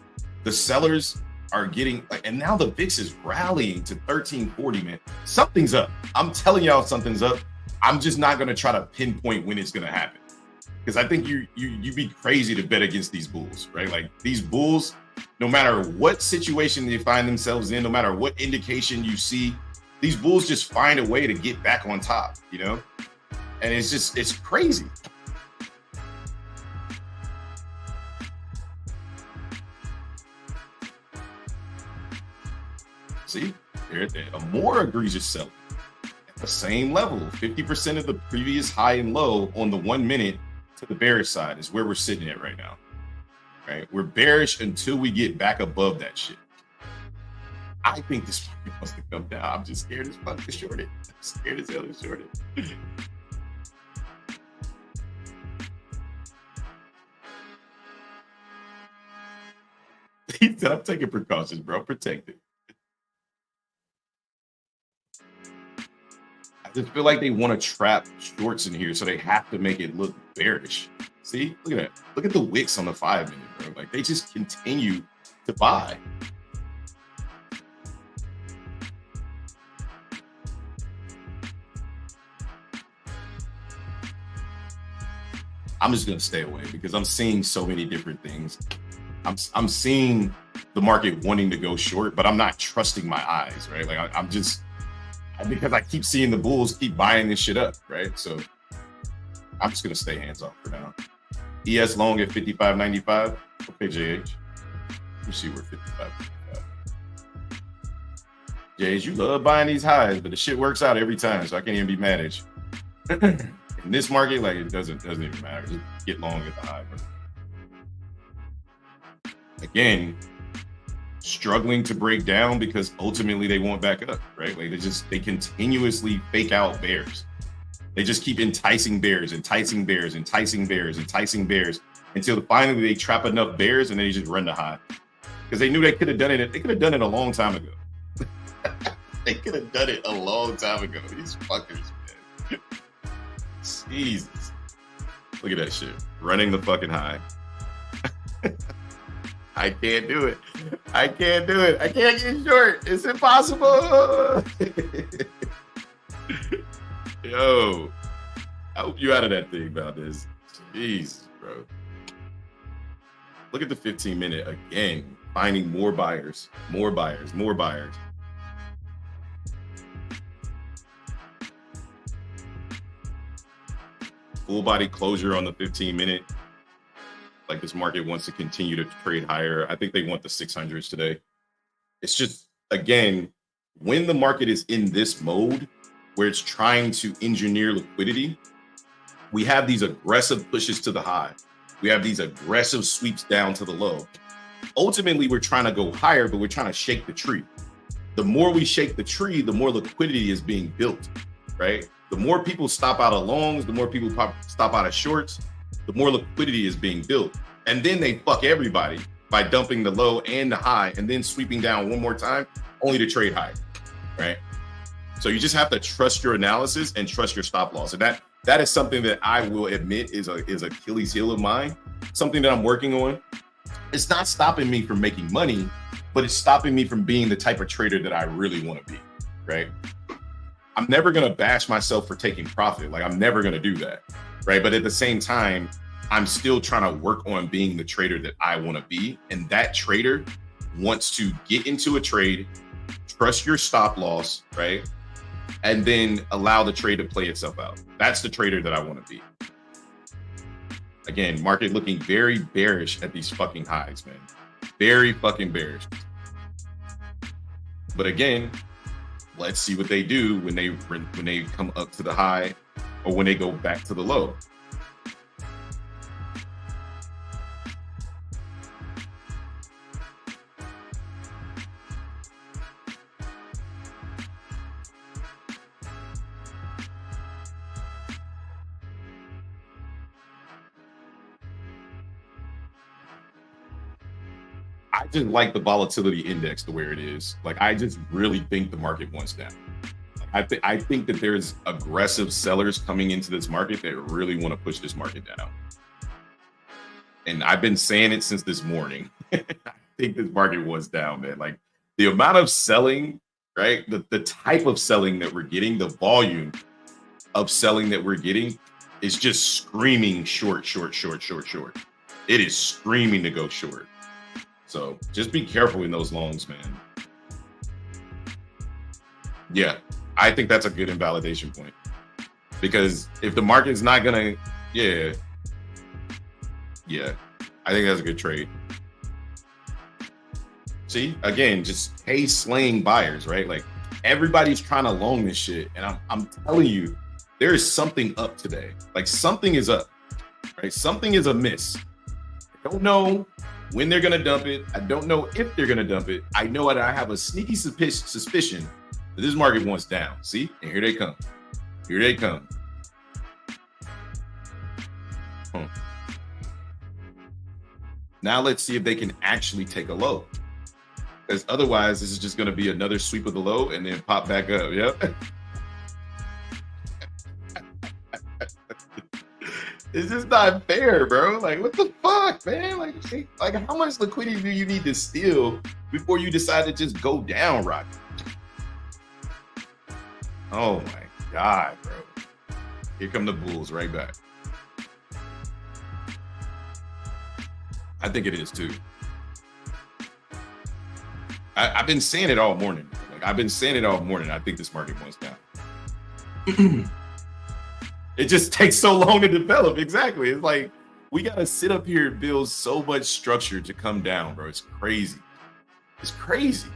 the sellers are getting like, and now the VIX is rallying to 1340, man. Something's up. I'm telling y'all something's up. I'm just not gonna try to pinpoint when it's gonna happen, because I think you'd be crazy to bet against these bulls, right? Like these bulls, no matter what situation they find themselves in, no matter what indication you see, these bulls just find a way to get back on top, you know? And it's crazy. See, a more egregious sell at the same level, 50% of the previous high and low on the 1 minute to the bearish side is where we're sitting at right now. Right? We're bearish until we get back above that shit. I think this market wants to come down. I'm just scared as fuck to short it. I'm scared as hell to short it. He said, I'm taking precautions, bro. Protect it. I just feel like they want to trap shorts in here, so they have to make it look bearish. See, look at that. Look at the wicks on the 5 minute, bro. Like they just continue to buy. I'm just gonna stay away because I'm seeing so many different things. I'm seeing the market wanting to go short, but I'm not trusting my eyes, right? Like I'm just because I keep seeing the bulls keep buying this shit up, right? So I'm just gonna stay hands off for now. ES long at 55.95. Okay, JH. Let me see where 55.95. JH, you love buying these highs, but the shit works out every time, so I can't even be mad at you. In this market, like it doesn't even matter. Just get long at the high. Again, struggling to break down because ultimately they won't back up, right? Like they continuously fake out bears. They just keep enticing bears, enticing bears, enticing bears, enticing bears until finally they trap enough bears and then they just run the high. Because they knew they could have done it. They could have done it a long time ago. They could have done it a long time ago. These fuckers, man. Jesus. Look at that shit. Running the fucking high. I can't do it. I can't do it. I can't get short. It's impossible. Yo, I hope you out of that thing about this. Jeez, bro. Look at the 15 minute again, finding more buyers, more buyers, more buyers. Full body closure on the 15 minute. Like this market wants to continue to trade higher. I think they want the 600s today. It's just, again, when the market is in this mode where it's trying to engineer liquidity, we have these aggressive pushes to the high. We have these aggressive sweeps down to the low. Ultimately, we're trying to go higher, but we're trying to shake the tree. The more we shake the tree, the more liquidity is being built, right? The more people stop out of longs, the more people stop out of shorts, the more liquidity is being built. And then they fuck everybody by dumping the low and the high and then sweeping down one more time, only to trade high, right? So you just have to trust your analysis and trust your stop loss. And that is something that I will admit is Achilles heel of mine, something that I'm working on. It's not stopping me from making money, but it's stopping me from being the type of trader that I really want to be, right? I'm never going to bash myself for taking profit. Like I'm never going to do that, right? But at the same time, I'm still trying to work on being the trader that I want to be. And that trader wants to get into a trade, trust your stop loss, right? And then allow the trade to play itself out. That's the trader that I want to be. Again, market looking very bearish at these fucking highs, man. Very fucking bearish. But again, let's see what they do when they come up to the high or when they go back to the low. I just like the volatility index the way it is. Like, I just really think the market wants that. I think that there's aggressive sellers coming into this market that really want to push this market down. And I've been saying it since this morning. I think this market was down, man. Like the amount of selling, right? The type of selling that we're getting, the volume of selling that we're getting It's just screaming short, short, short, short, short. It is screaming to go short. So just be careful in those longs, man. Yeah, I think that's a good invalidation point. Because if the market's not gonna, yeah, I think that's a good trade. See, again, just slaying buyers, right? Like everybody's trying to long this shit, and I'm telling you, there is something up today. Like something is up, right? Something is amiss. I don't know when they're gonna dump it. I don't know if they're gonna dump it. I know that I have a sneaky suspicion that this market wants down. See, and here they come. Here they come. Now let's see if they can actually take a low. Because otherwise, this is just going to be another sweep of the low and then pop back up. Yep. It's just not fair, bro. Like, what the fuck, man? Like how much liquidity do you need to steal before you decide to just go down, Rocky? Oh my God, bro. Here come the bulls right back. I think it is too. I've been saying it all morning. I think this market wants down. It just takes so long to develop. Exactly. It's like we got to sit up here and build so much structure to come down, bro. It's crazy. It's crazy.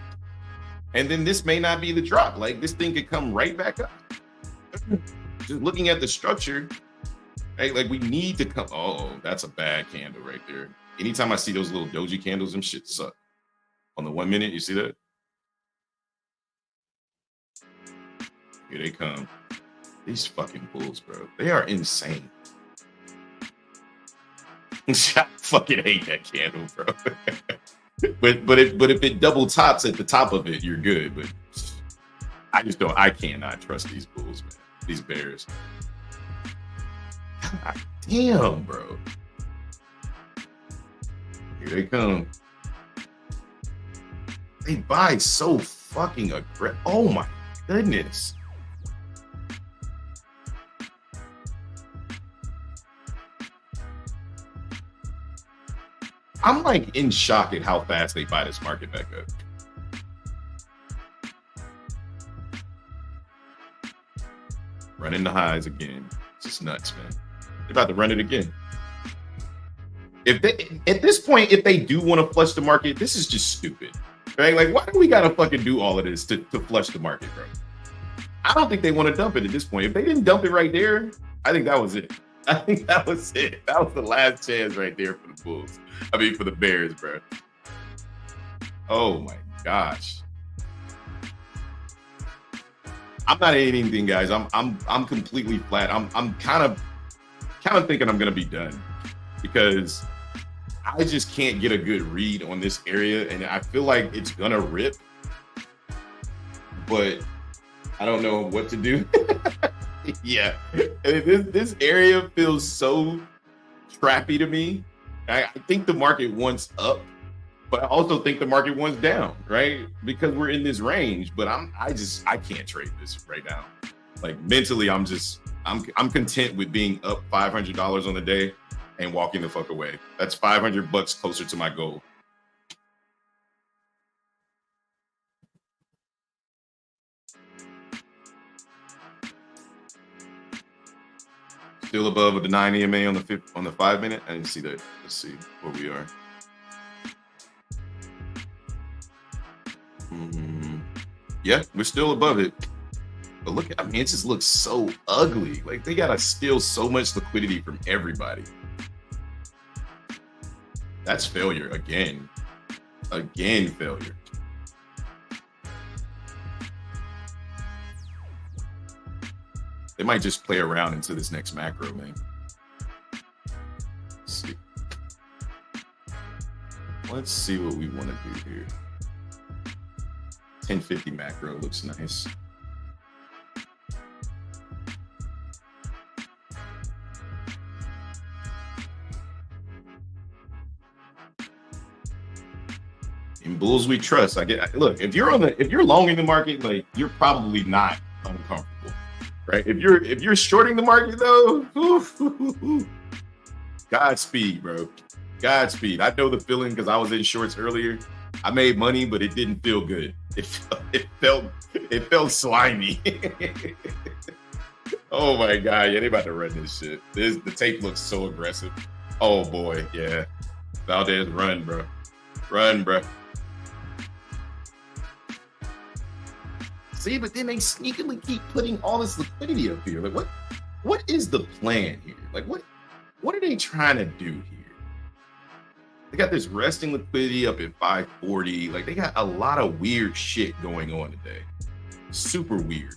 And then this may not be the drop. Like this thing could come right back up. Just looking at the structure, right? Like we need to come. Oh, that's a bad candle right there. Anytime I see those little doji candles, them shit suck. On the 1 minute, you see that? Here they come. These fucking bulls, bro. They are insane. I fucking hate that candle, bro. but if it double tops at the top of it, you're good. But I cannot trust these bulls, man. These bears. God damn, bro. Here they come. They buy so fucking aggressive. Oh my goodness. I'm like in shock at how fast they buy this market back up. Running the highs again. It's just nuts, man. They're about to run it again. If they, at this point, if they do want to flush the market, this is just stupid, right? Like, why do we gotta fucking do all of this to flush the market, bro? I don't think they want to dump it at this point. If they didn't dump it right there, I think that was it. I think that was it. That was the last chance right there for the Bulls. I mean, for the Bears, bro. Oh my gosh. I'm not hitting anything, guys. I'm completely flat. I'm kind of thinking I'm gonna be done because I just can't get a good read on this area, and I feel like it's gonna rip, but I don't know what to do. Yeah, this area feels so trappy to me. I think the market wants up, but I also think the market wants down, right? Because we're in this range, but I can't trade this right now. Like mentally, I'm content with being up $500 on the day and walking the fuck away. That's $500 closer to my goal. Still above the 9 EMA on the 5 minute. I didn't see that. Let's see where we are. Yeah, we're still above it. But look, I mean, it just looks so ugly. Like they gotta steal so much liquidity from everybody. That's failure again. Again, failure. They might just play around into this next macro, man. Let's see what we want to do here. 1050 macro looks nice. In bulls we trust. Look, if you're long in the market, like you're probably not uncomfortable, right? If you're shorting the market though, Godspeed, bro. Godspeed. I know the feeling because I was in shorts earlier. I made money, but it didn't feel good. It felt slimy. Oh my god, yeah, they about to run this shit. The tape looks so aggressive. Oh boy, yeah. Valdez, run, bro. Run, bro. See, but then they sneakily keep putting all this liquidity up here. Like, what is the plan here? Like, what are they trying to do here? They got this resting liquidity up at 540. Like, they got a lot of weird shit going on today. Super weird.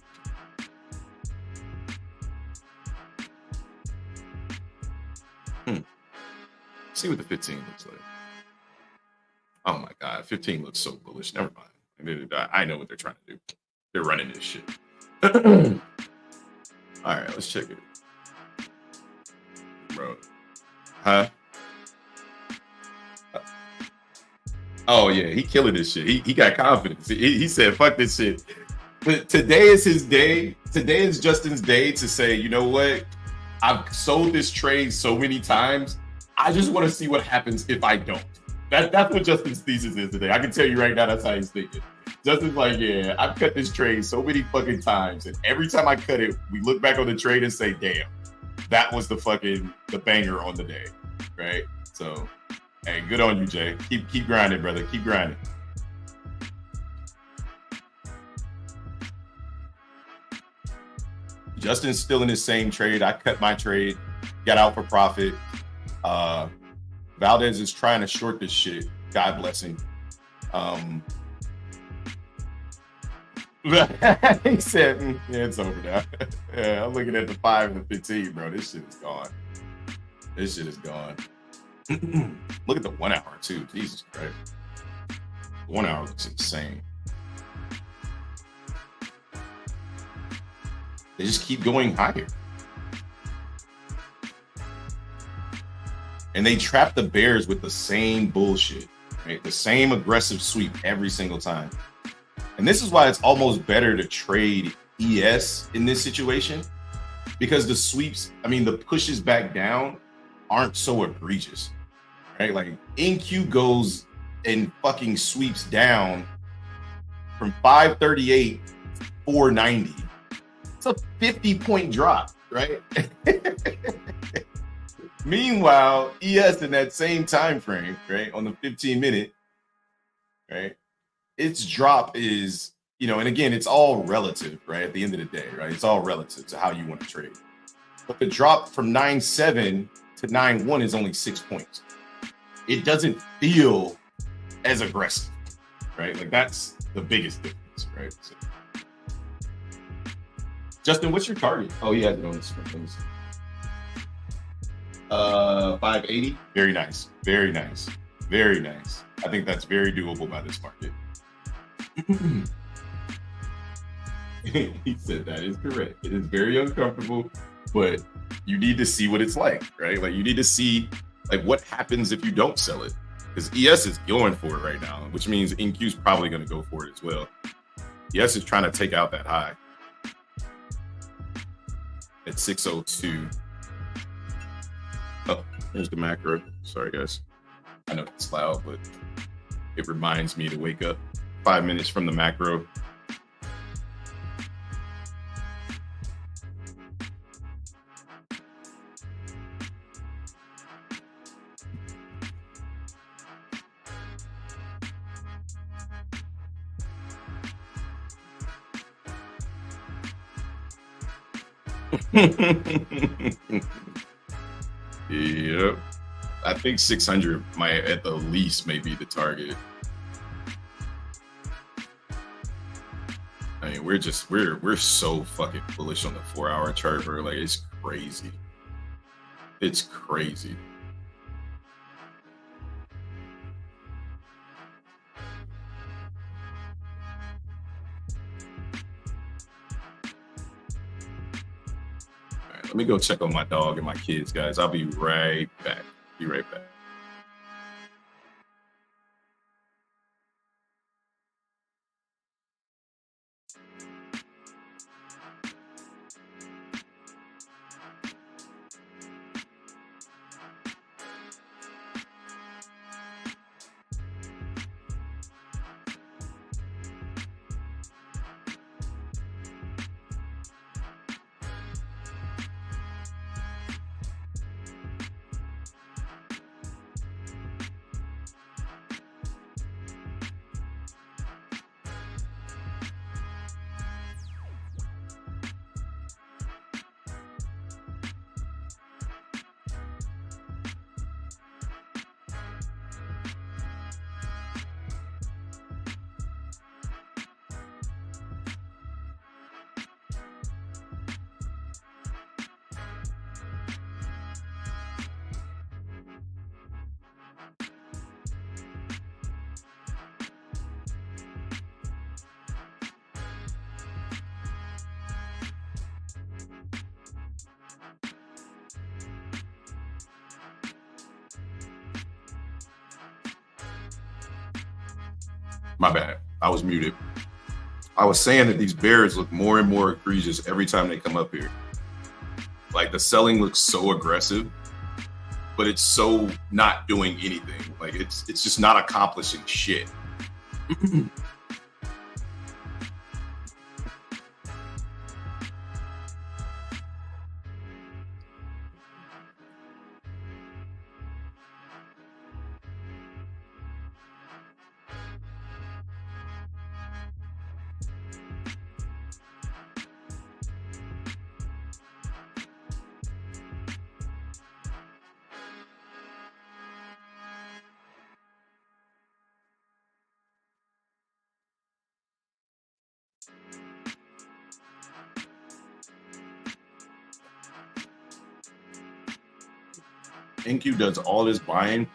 See what the 15 looks like. Oh my god, 15 looks so bullish. Never mind. I know what they're trying to do. They're running this shit. All right, let's check it. Bro. Huh? Oh yeah, he killing this shit. He got confidence. He said, fuck this shit. But today is his day. Today is Justin's day to say, you know what? I've sold this trade so many times. I just want to see what happens if I don't. That's what Justin's thesis is today. I can tell you right now, that's how he's thinking. Justin's like, yeah, I've cut this trade so many fucking times, and every time I cut it, we look back on the trade and say, damn, that was the banger on the day, right? So, hey, good on you, Jay. Keep grinding, brother. Keep grinding. Justin's still in his same trade. I cut my trade, got out for profit. Valdez is trying to short this shit. God bless him. He said, yeah, it's over now. Yeah, I'm looking at the 5 and the 15, bro. This shit is gone. This shit is gone. Look at the 1 hour, too. Jesus Christ. 1 hour looks insane. They just keep going higher. And they trap the bears with the same bullshit, right? The same aggressive sweep every single time. And this is why it's almost better to trade ES in this situation, because the sweeps, the pushes back down aren't so egregious, right? Like NQ goes and fucking sweeps down from 538 to 490. It's a 50-point drop, right? Meanwhile, ES in that same time frame, right, on the 15-minute, right, its drop is, and again, it's all relative, right? At the end of the day, right? It's all relative to how you want to trade. But the drop from 9.7 to 9.1 is only 6 points. It doesn't feel as aggressive, right? Like that's the biggest difference, right? So, Justin, what's your target? Oh, he has it on the screen. 580. Very nice. Very nice. Very nice. I think that's very doable by this market. He said that is correct. It is very uncomfortable, but you need to see what it's like, right? Like you need to see like what happens if you don't sell it, because ES is going for it right now, which means NQ is probably going to go for it as well. ES is trying to take out that high at 602. Oh, there's the macro. Sorry, guys. I know it's loud, but it reminds me to wake up 5 minutes from the macro. Yep. I think 600 might at the least may be the target. I mean, we're so fucking bullish on the 4-hour chart, bro. Like it's crazy. It's crazy. All right, let me go check on my dog and my kids, guys. I'll be right back. Be right back. My bad. I was muted. I was saying that these bears look more and more egregious every time they come up here. Like the selling looks so aggressive, but it's so not doing anything. Like it's just not accomplishing shit. NQ does all this buying,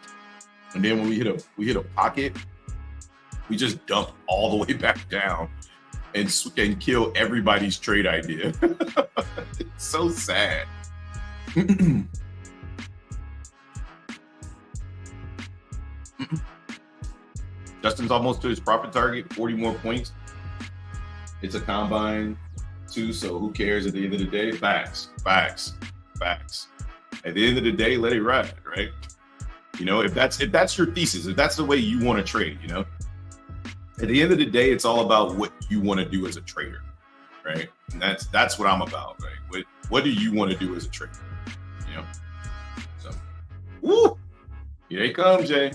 and then when we hit a pocket, we just dump all the way back down and kill everybody's trade idea. It's so sad. Justin's almost to his profit target, 40 more points. It's a combine too, so who cares at the end of the day? Facts. At the end of the day, let it ride, right? You know, if that's your thesis, if that's the way you want to trade, you know, at the end of the day, it's all about what you want to do as a trader, right? And that's what I'm about, right? What do you want to do as a trader? You know? So, woo! Here they come, Jay.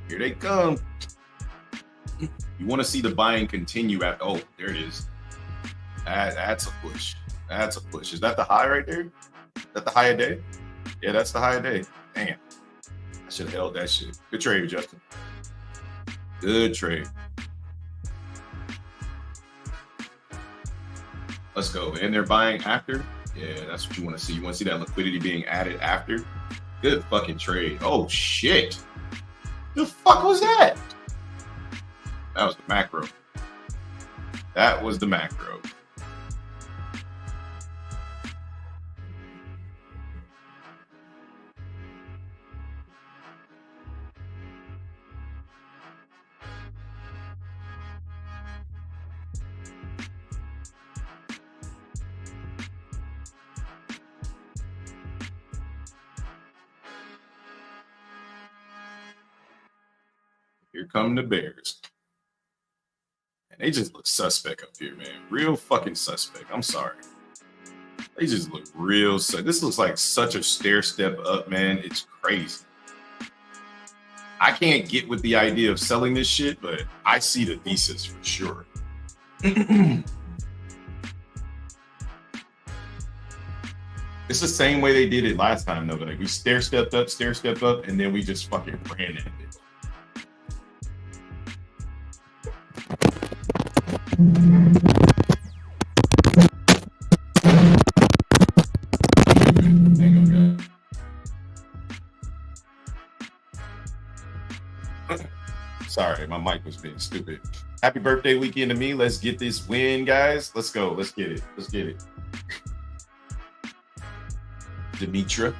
Here they come. You want to see the buying continue after, oh, there it is. That's a push. That's a push. Is that the high right there? Is that the high of day? Yeah, that's the high of day. Damn. I should have held that shit. Good trade, Justin. Good trade. Let's go. And they're buying after? Yeah, that's what you want to see. You want to see that liquidity being added after? Good fucking trade. Oh, shit. The fuck was that? That was the macro. That was the macro. Here come the Bears. And they just look suspect up here, man. Real fucking suspect. I'm sorry. They just look real. This looks like such a stair step up, man. It's crazy. I can't get with the idea of selling this shit, but I see the thesis for sure. It's the same way they did it last time, though. Like we stair stepped up, and then we just fucking ran at it. Sorry, my mic was being stupid. Happy birthday weekend to me. Let's get this win, guys. Let's go. Let's get it. Let's get it. Demetra.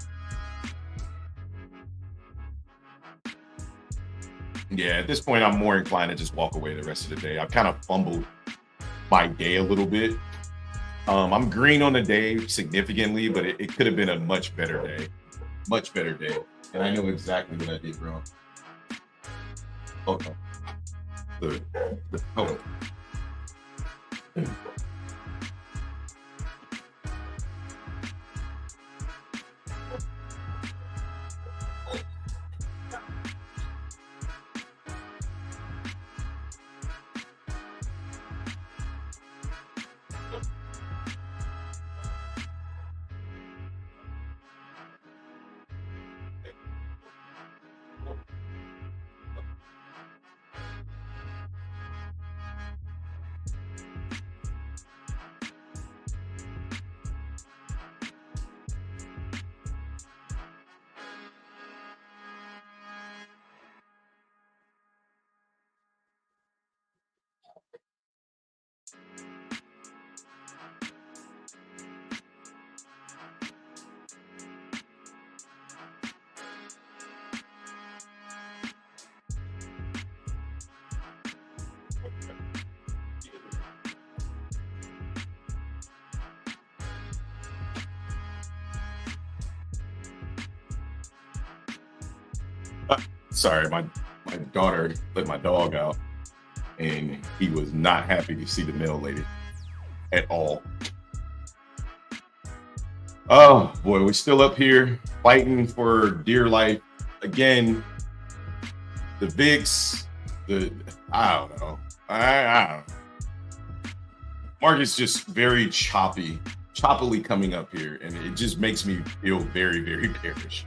Yeah, at this point, I'm more inclined to just walk away the rest of the day. I've kind of fumbled my day a little bit. I'm green on the day significantly, but it could have been a much better day. Much better day. And I know exactly what I did wrong. Okay. Hold on. Sorry, my daughter let my dog out, and he was not happy to see the mail lady at all. Oh boy, we're still up here fighting for dear life. Again, the VIX, I don't know. I don't know. Market's just very choppily coming up here, and it just makes me feel very, very bearish.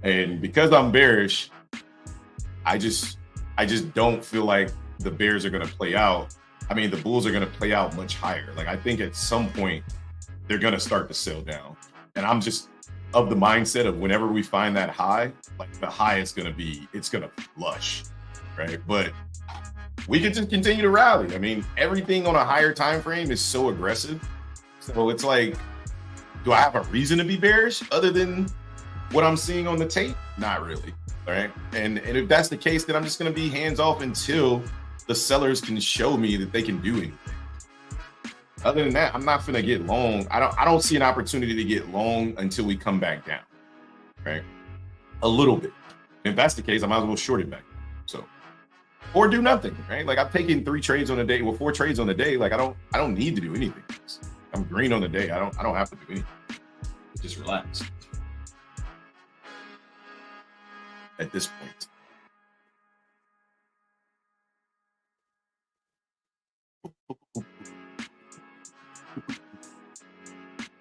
And because I'm bearish, I just don't feel like the bears are going to play out. I mean, the bulls are going to play out much higher. Like, I think at some point they're going to start to sell down. And I'm just of the mindset of whenever we find that high, like the high is going to be, it's going to flush, right? But we can just continue to rally. I mean, everything on a higher time frame is so aggressive. So it's like, do I have a reason to be bearish other than what I'm seeing on the tape? Not really. All right. And if that's the case, then I'm just going to be hands off until the sellers can show me that they can do anything. Other than that, I'm not going to get long. I don't see an opportunity to get long until we come back down. Right. A little bit. If that's the case, I might as well short it back. So, or do nothing. Right. Like, I'm taking 3 trades on a day. Well, 4 trades on a day. Like, I don't need to do anything. I'm green on the day. I don't have to do anything. Just relax. At this point.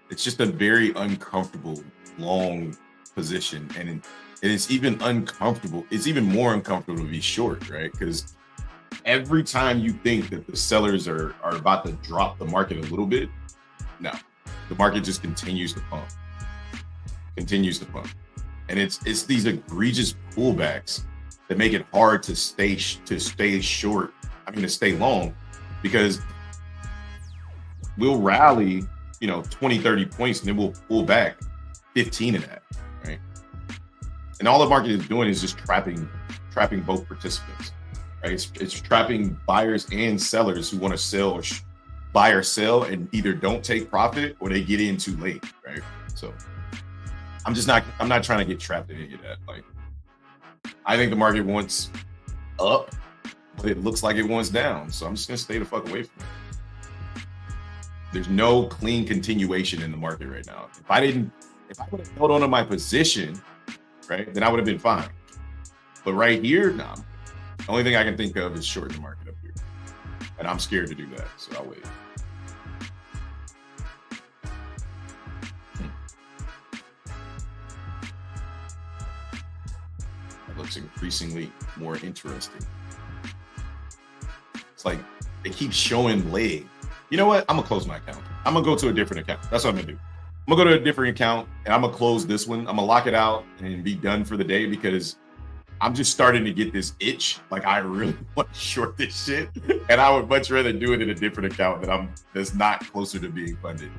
It's just a very uncomfortable, long position. And it's even uncomfortable. It's even more uncomfortable to be short, right? Because every time you think that the sellers are about to drop the market a little bit, no, the market just continues to pump. And it's these egregious pullbacks that make it hard to stay short. I mean, to stay long, because we'll rally, 20, 30 points, and then we'll pull back 15 of that, right? And all the market is doing is just trapping both participants, right? It's trapping buyers and sellers who want to sell or buy or sell and either don't take profit or they get in too late, right? So I'm not trying to get trapped in any of that. Like, I think the market wants up, but it looks like it wants down. So I'm just gonna stay the fuck away from it. There's no clean continuation in the market right now. If I would have held on to my position, right, then I would have been fine. But right here, no. The only thing I can think of is shorting the market up here. And I'm scared to do that, so I'll wait. That looks increasingly more interesting. It's like they keep showing leg. You know what? I'm gonna close my account. I'm gonna go to a different account. That's what I'm gonna do. I'm gonna go to a different account and I'm gonna close this one. I'm gonna lock it out and be done for the day, because I'm just starting to get this itch. Like, I really want to short this shit, and I would much rather do it in a different account that's not closer to being funded.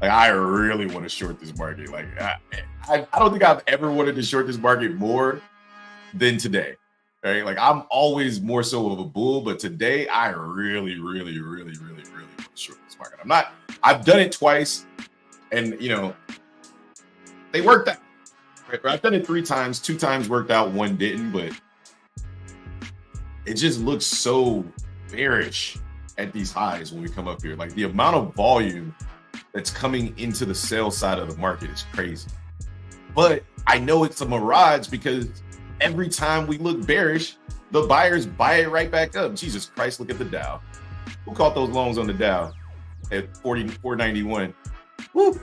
Like, I really want to short this market. Like, I don't think I've ever wanted to short this market more than today. Right? Like, I'm always more so of a bull, but today I really, really, really, really, really want to short this market. I've done it twice, and they worked out. Right? I've done it 3 times, 2 times worked out, 1 didn't, but it just looks so bearish at these highs when we come up here. Like, the amount of volume that's coming into the sell side of the market is crazy. But I know it's a mirage, because every time we look bearish, the buyers buy it right back up. Jesus Christ, look at the Dow. Who caught those loans on the Dow at 491? Woo!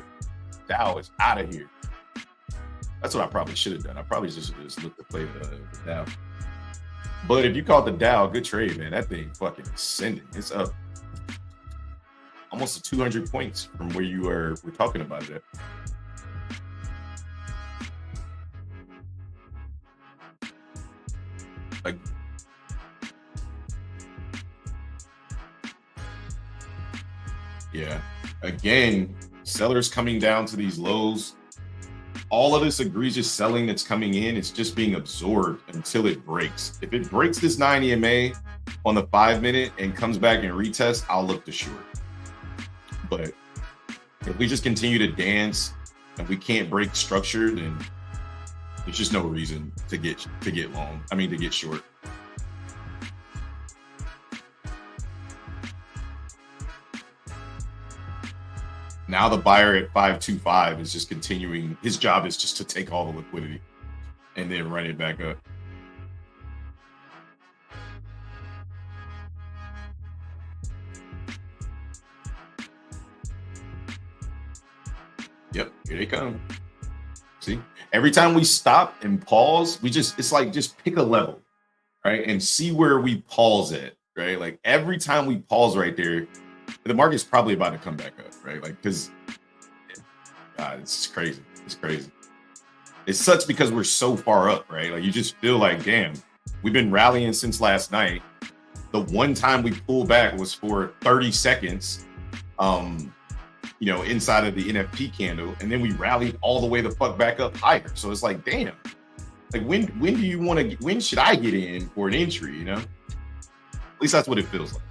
Dow is out of here. That's what I probably should have done. I probably just looked to play the Dow. But if you caught the Dow, good trade, man. That thing fucking ascending. It's up almost to 200 points from where we're talking about it. Like, yeah, again, sellers coming down to these lows. All of this egregious selling that's coming in, it's just being absorbed until it breaks. If it breaks this 9 EMA on the 5-minute and comes back and retests, I'll look to short. But if we just continue to dance and we can't break structure, then There's just no reason to get long. I mean, to get short. Now the buyer at 525 is just continuing. His job is just to take all the liquidity and then run it back up. Yep, here they come. See, every time we stop and pause, it's like just pick a level, right? And see where we pause at, right? Like every time we pause right there, the market's probably about to come back up, right? Like, because God, it's crazy. It's crazy. It sucks because we're so far up, right? Like you just feel like, damn, we've been rallying since last night. The one time we pulled back was for 30 seconds. Inside of the NFP candle, and then we rallied all the way the fuck back up higher. So it's like, damn, like when should I get in for an entry? At least that's what it feels like.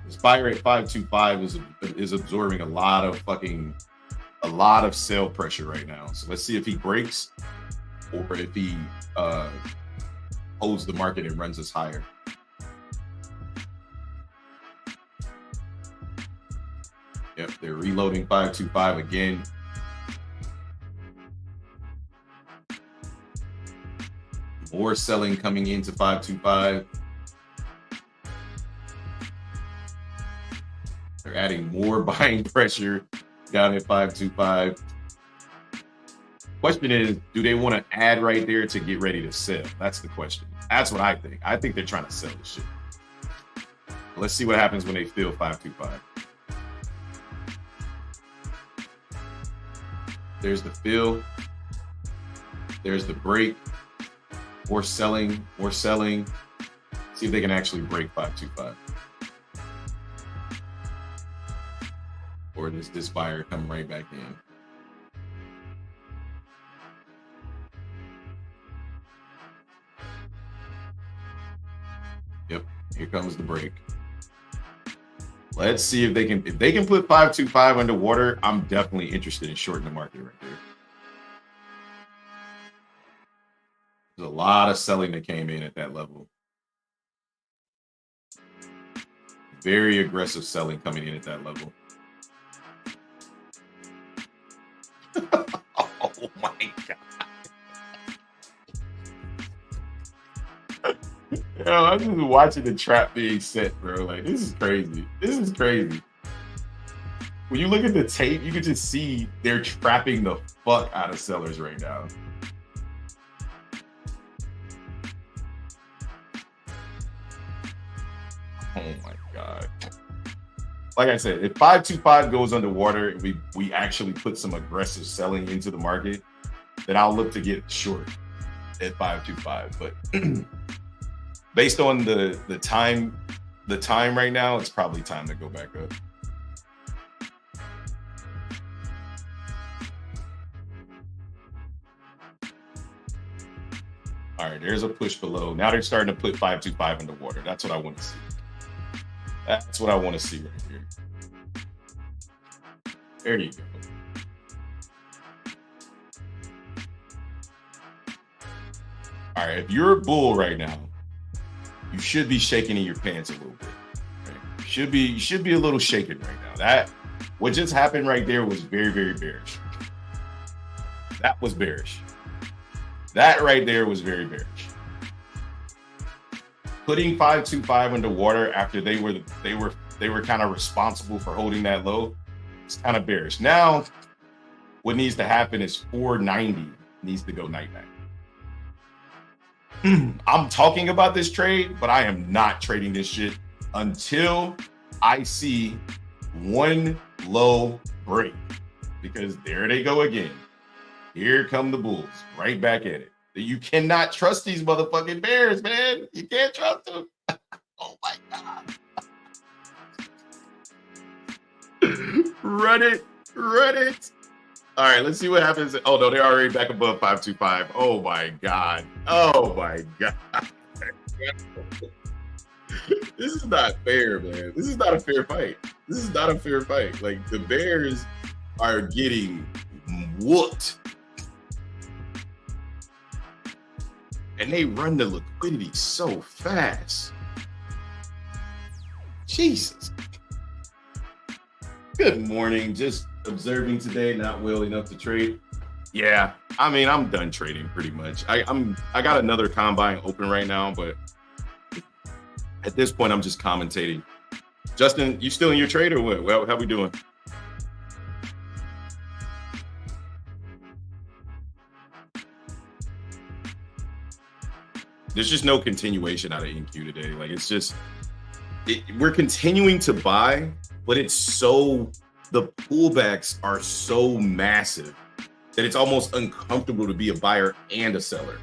This buyer at 525 is absorbing a lot of sell pressure right now. So let's see if he breaks or if he holds the market and runs us higher. Yep, they're reloading 525 again. More selling coming into 525. They're adding more buying pressure down at 525. Question is, do they want to add right there to get ready to sell? That's the question. That's what I think. I think they're trying to sell this shit. Let's see what happens when they fill 525. There's the fill. There's the break. More selling. See if they can actually break 525. Or does this buyer come right back in? Yep, here comes the break. Let's see if they can put 525 underwater. I'm definitely interested in shorting the market right there. There's a lot of selling that came in at that level. Very aggressive selling coming in at that level. Oh my God. Yo, I'm just watching the trap being set, bro. Like, this is crazy. This is crazy. When you look at the tape, you can just see they're trapping the fuck out of sellers right now. Oh my God. Like I said, if 525 goes underwater and we actually put some aggressive selling into the market, then I'll look to get short at 525. But based on the time right now, it's probably time to go back up. All right, there's a push below. Now they're starting to put 525 underwater. That's what I want to see. That's what I want to see right here. There you go. All right, if you're a bull right now, you should be shaking in your pants a little bit. Right? You should be a little shaken right now. That what just happened right there was very, very bearish. That was bearish. That right there was very bearish. Putting 525 underwater after they were kind of responsible for holding that low, it's kind of bearish. Now, what needs to happen is 490 needs to go night-night. I'm talking about this trade, but I am not trading this shit until I see one low break, because there they go again. Here come the bulls right back at it. You cannot trust these motherfucking bears, man. You can't trust them. Oh my God. Run it. All right, let's see what happens. Oh no, they're already back above 525. Oh my God. This is not fair, man. This is not a fair fight. Like, the Bears are getting whooped. and they run the liquidity so fast. Jesus. Good morning. Just observing today, not well enough to trade. Yeah, I mean, I'm done trading pretty much. I got another combine open right now, but at this point, I'm just commentating. Justin, you still in your trade or what? Well, how we doing? There's just no continuation out of NQ today. Like, it's just, we're continuing to buy, but it's so, the pullbacks are so massive that it's almost uncomfortable to be a buyer and a seller,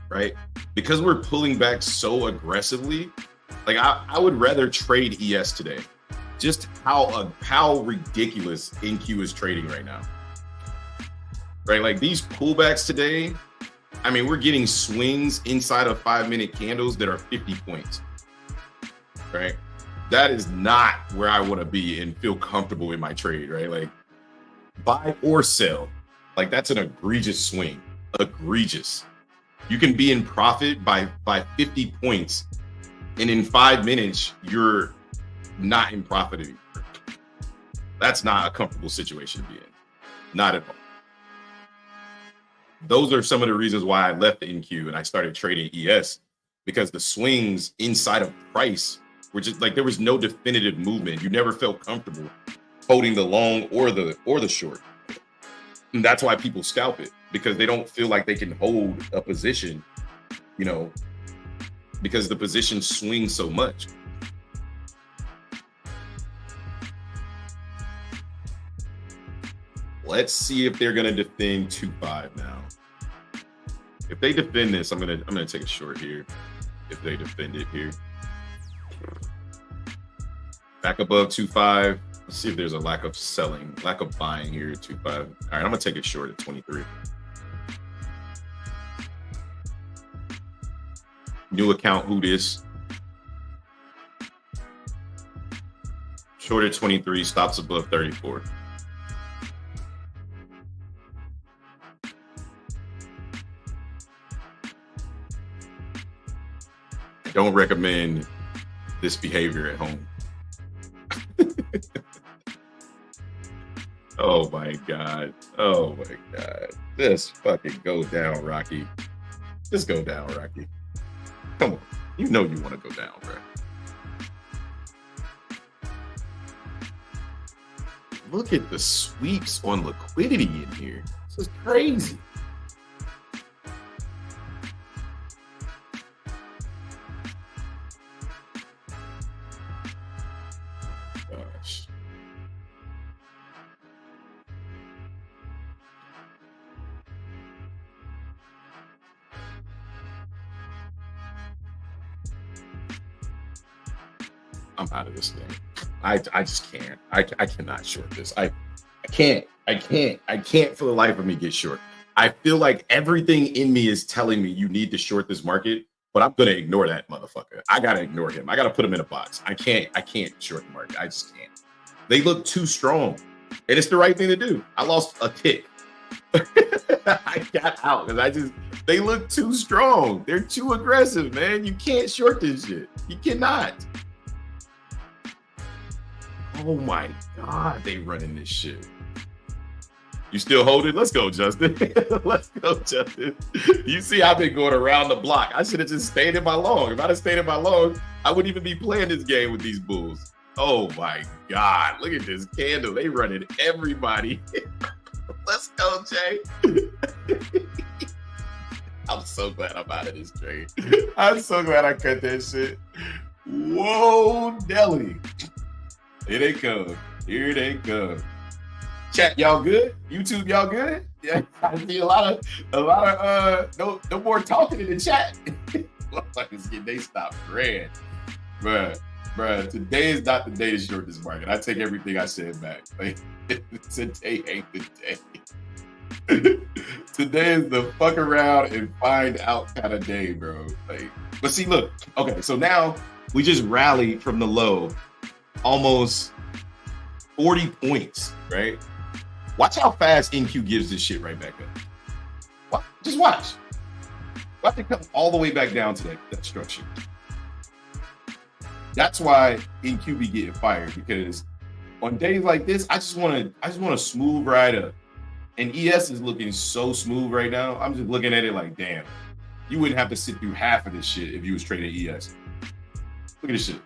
right? Because we're pulling back so aggressively, like I would rather trade ES today. Just how ridiculous NQ is trading right now, right? Like these pullbacks today, I mean, we're getting swings inside of 5-minute candles that are 50 points, right? That is not where I want to be and feel comfortable in my trade, right? Like buy or sell, like that's an egregious swing, egregious. You can be in profit by 50 points, and in 5 minutes, you're not in profit anymore. That's not a comfortable situation to be in, not at all. Those are some of the reasons why I left the NQ and I started trading ES, because the swings inside of price were just like, there was no definitive movement. You never felt comfortable holding the long or the short. And that's why people scalp it, because they don't feel like they can hold a position, you know, because the position swings so much. Let's see if they're gonna defend 2.5 now. If they defend this, I'm gonna take a short here. If they defend it here, back above 2.5. Let's see if there's a lack of selling, lack of buying here at 2.5. All right, I'm gonna take it short at 23. New account, who this? Short at 23, stops above 34. I don't recommend this behavior at home. Oh my God. Oh my God. Just fucking go down, Rocky. Just go down, Rocky. Come on. You know you want to go down, bro. Look at the sweeps on liquidity in here. This is crazy. Gosh. I'm out of this thing. I just can't. I cannot short this. I can't for the life of me get short. I feel like everything in me is telling me you need to short this market, but I'm gonna ignore that motherfucker. I gotta ignore him. I gotta put him in a box. I can't short the market. I just can't. They look too strong, and it's the right thing to do. I lost a tick. I got out because they look too strong. They're too aggressive, man. You can't short this shit. You cannot. Oh my God, they running this shit. You still hold it? Let's go, Justin. Let's go, Justin. You see, I've been going around the block. I should have just stayed in my long. If I'd have stayed in my long, I wouldn't even be playing this game with these bulls. Oh my God, look at this candle. They running everybody. Let's go, Jay. I'm so glad I'm out of this trade. I'm so glad I cut that shit. Whoa, Nelly. Here they come. Here they come. Chat, y'all good? YouTube, y'all good? Yeah, I see a lot of no more talking in the chat. Motherfuckers get they stop ran. Bruh, today is not the day to short this market. I take everything I said back. Like, today ain't the day. Today is the fuck around and find out kind of day, bro. Like, but see, look, okay, so now we just rallied from the low almost 40 points, right? Watch how fast NQ gives this shit right back up. Just watch. Watch it come all the way back down to that structure. That's why NQ be getting fired, because on days like this, I just want to smooth ride up. And ES is looking so smooth right now. I'm just looking at it like, damn, you wouldn't have to sit through half of this shit if you was trading ES. Look at this shit.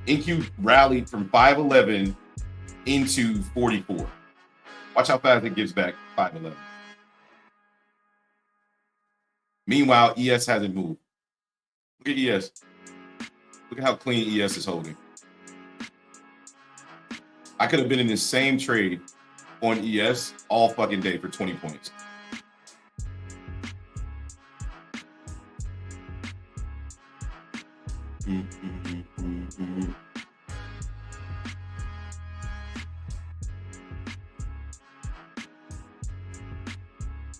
NQ rallied from 511 into 44. Watch how fast it gives back 511. Meanwhile, ES hasn't moved. Look at ES. Look at how clean ES is holding. I could have been in the same trade on ES all fucking day for 20 points.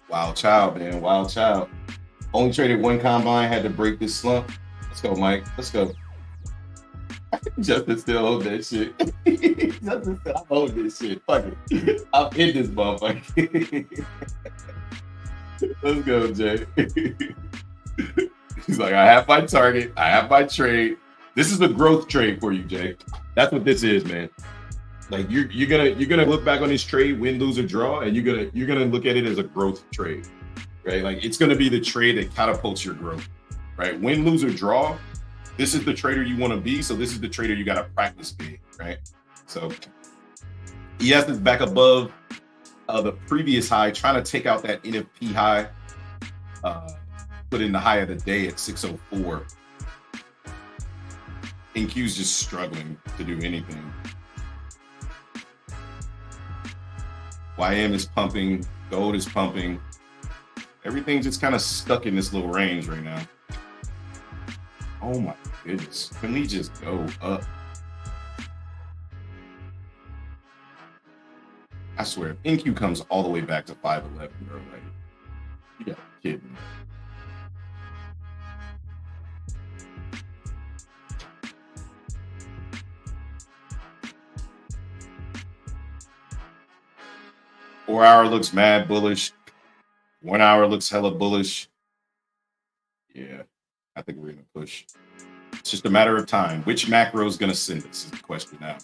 Wild child, man. Wild child. Only traded one combine, had to break this slump. Let's go, Mike. Let's go. Justin still hold that shit. Justin said, I'm holding this shit. Fuck it. I'm in this motherfucker. Let's go, Jay. He's like, I have my target. I have my trade. This is a growth trade for you, Jay. That's what this is, man. Like you're gonna look back on this trade, win, lose, or draw, and you're gonna look at it as a growth trade, right? Like it's gonna be the trade that catapults your growth, right? Win, lose, or draw. This is the trader you want to be, so this is the trader you got to practice being, right? So ES is back above the previous high, trying to take out that NFP high, put in the high of the day at 604. NQ's just struggling to do anything. YM is pumping, gold is pumping. Everything's just kind of stuck in this little range right now. Oh my goodness. Can we just go up? I swear, if NQ comes all the way back to 511, bro, like, you gotta be kidding me. Four hour looks mad bullish. 1 hour looks hella bullish. Yeah, I think we're gonna push. It's just a matter of time. Which macro is gonna send us is the question now.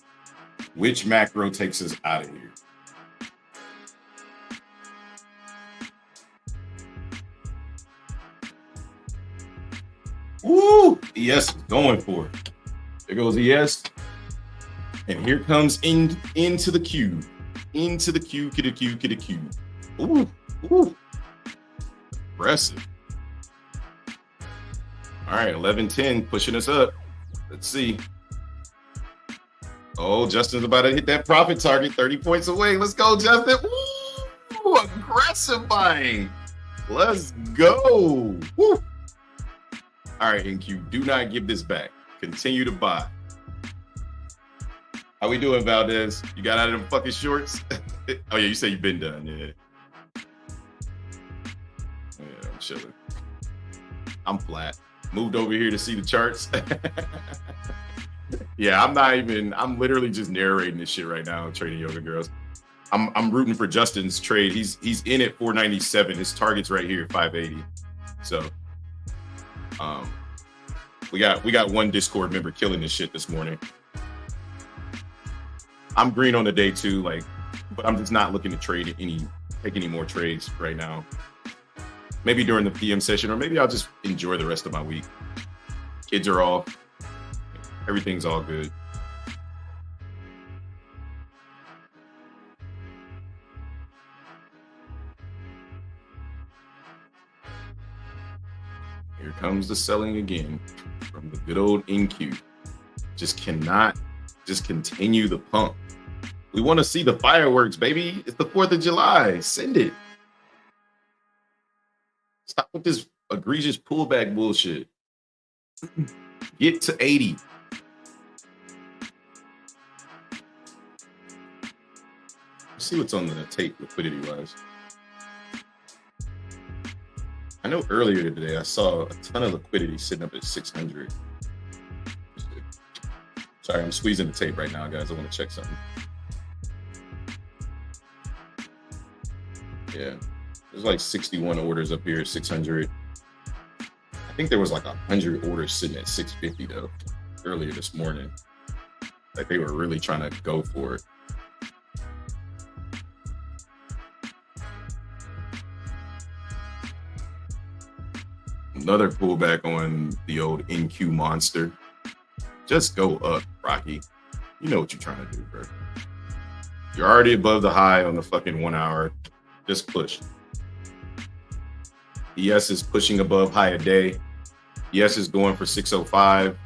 Which macro takes us out of here? Woo! ES is going for it. There goes ES. And here comes into the cube. Into the cube, to the cube, to the cube. Ooh, ooh. Aggressive. All right, 11-10 pushing us up. Let's see. Oh, Justin's about to hit that profit target, 30 points away. Let's go, Justin. Ooh, aggressive buying. Let's go. Woo. All right, NQ, do not give this back. Continue to buy. How we doing, Valdez? You got out of them fucking shorts? Oh, yeah, you say you've been done, yeah. Yeah, I'm chilling. I'm flat. Moved over here to see the charts. Yeah, I'm literally just narrating this shit right now, Trading Yoga Girls. I'm rooting for Justin's trade. He's in at 497. His target's right here, 580. So we got one Discord member killing this shit this morning. I'm green on the day too, like, but I'm just not looking to take any more trades right now. Maybe during the PM session, or maybe I'll just enjoy the rest of my week. Kids are off. Everything's all good. Here comes the selling again from the good old NQ. Just cannot just continue the pump. We want to see the fireworks, baby. It's the 4th of July. Send it. Stop with this egregious pullback bullshit. Get to 80. Let's see what's on the tape liquidity-wise. I know earlier today I saw a ton of liquidity sitting up at 600. Sorry, I'm squeezing the tape right now, guys. I want to check something. Yeah, there's like 61 orders up here, 600. think there was like 100 orders sitting at 650 though earlier this morning. Like they were really trying to go for it. Another pullback on the old NQ monster. Just go up, Rocky. You know what you're trying to do, bro. You're already above the high on the fucking 1 hour. Just push. ES is pushing above high a day. ES is going for 605.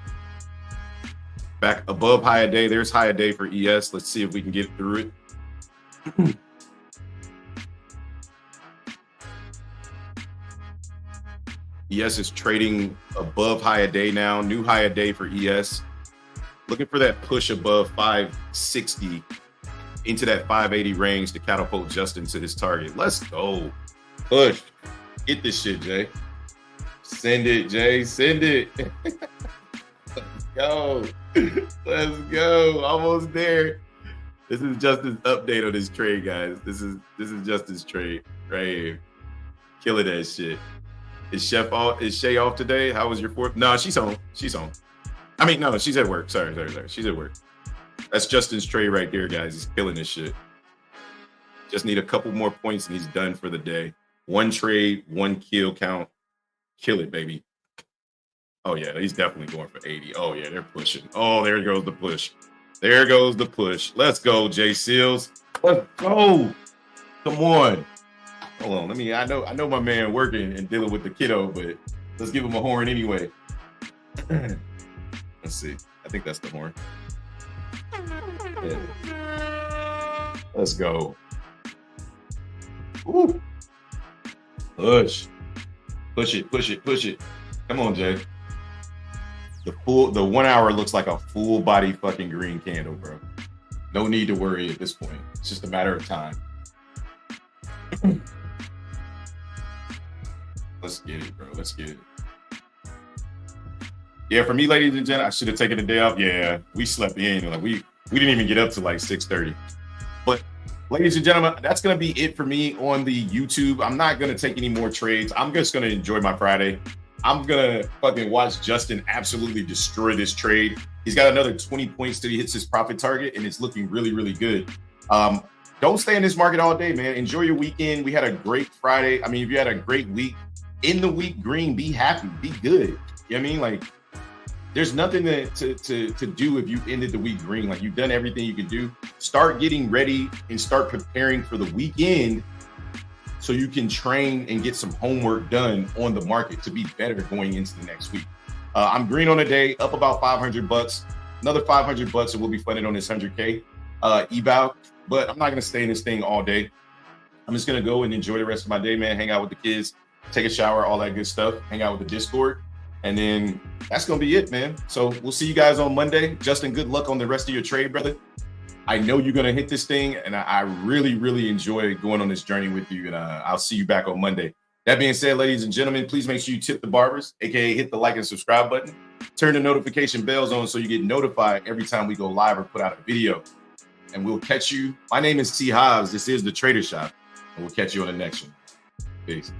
Back above high a day. There's high a day for ES. Let's see if we can get through it. ES is trading above high a day now. New high a day for ES. Looking for that push above 560 into that 580 range to catapult Justin to his target. Let's go. Push. Get this shit, Jay. Send it, Jay. Send it. Let's go. Let's go. Almost there. This is Justin's update on this trade, guys. This is Justin's trade right here. Killing that shit. Is Shay off today? How was your fourth? No, she's home. She's home. I mean, no, she's at work. Sorry. She's at work. That's Justin's trade right there, guys. He's killing this shit. Just need a couple more points and he's done for the day. One trade, one kill count. Kill it, baby. Oh, yeah, he's definitely going for 80. Oh, yeah, they're pushing. Oh, there goes the push. There goes the push. Let's go, Jay Seals. Let's go. Come on. Hold on. I know my man working and dealing with the kiddo, but let's give him a horn anyway. Let's see. I think that's the horn. Yeah. Let's go. Ooh. Push. Push it. Come on, Jay. The 1 hour looks like a full body fucking green candle, bro. No need to worry at this point. It's just a matter of time. Let's get it, bro. Let's get it. Yeah, for me, ladies and gentlemen, I should have taken the day off. Yeah, we slept in. Like we didn't even get up to like 6:30. But ladies and gentlemen, that's gonna be it for me on the YouTube. I'm not gonna take any more trades. I'm just gonna enjoy my Friday. I'm gonna fucking watch Justin absolutely destroy this trade. He's got another 20 points till he hits his profit target, and it's looking really, really good. Don't stay in this market all day, man. Enjoy your weekend. We had a great Friday. I mean, if you had a great week, in the week green, be happy, be good. You know what I mean? Like, there's nothing to do if you ended the week green. Like, you've done everything you can do. Start getting ready and start preparing for the weekend so you can train and get some homework done on the market to be better going into the next week. I'm green on a day, up about $500. Another $500 and we'll be funded on this 100K eval. But I'm not going to stay in this thing all day. I'm just going to go and enjoy the rest of my day, man. Hang out with the kids, take a shower, all that good stuff. Hang out with the Discord. And then that's going to be it, man. So we'll see you guys on Monday. Justin, good luck on the rest of your trade, brother. I know you're going to hit this thing. And I really, really enjoy going on this journey with you. And I'll see you back on Monday. That being said, ladies and gentlemen, please make sure you tip the barbers, aka hit the like and subscribe button. Turn the notification bells on so you get notified every time we go live or put out a video. And we'll catch you. My name is T. Hobbs. This is The Trader Shop. And we'll catch you on the next one. Peace.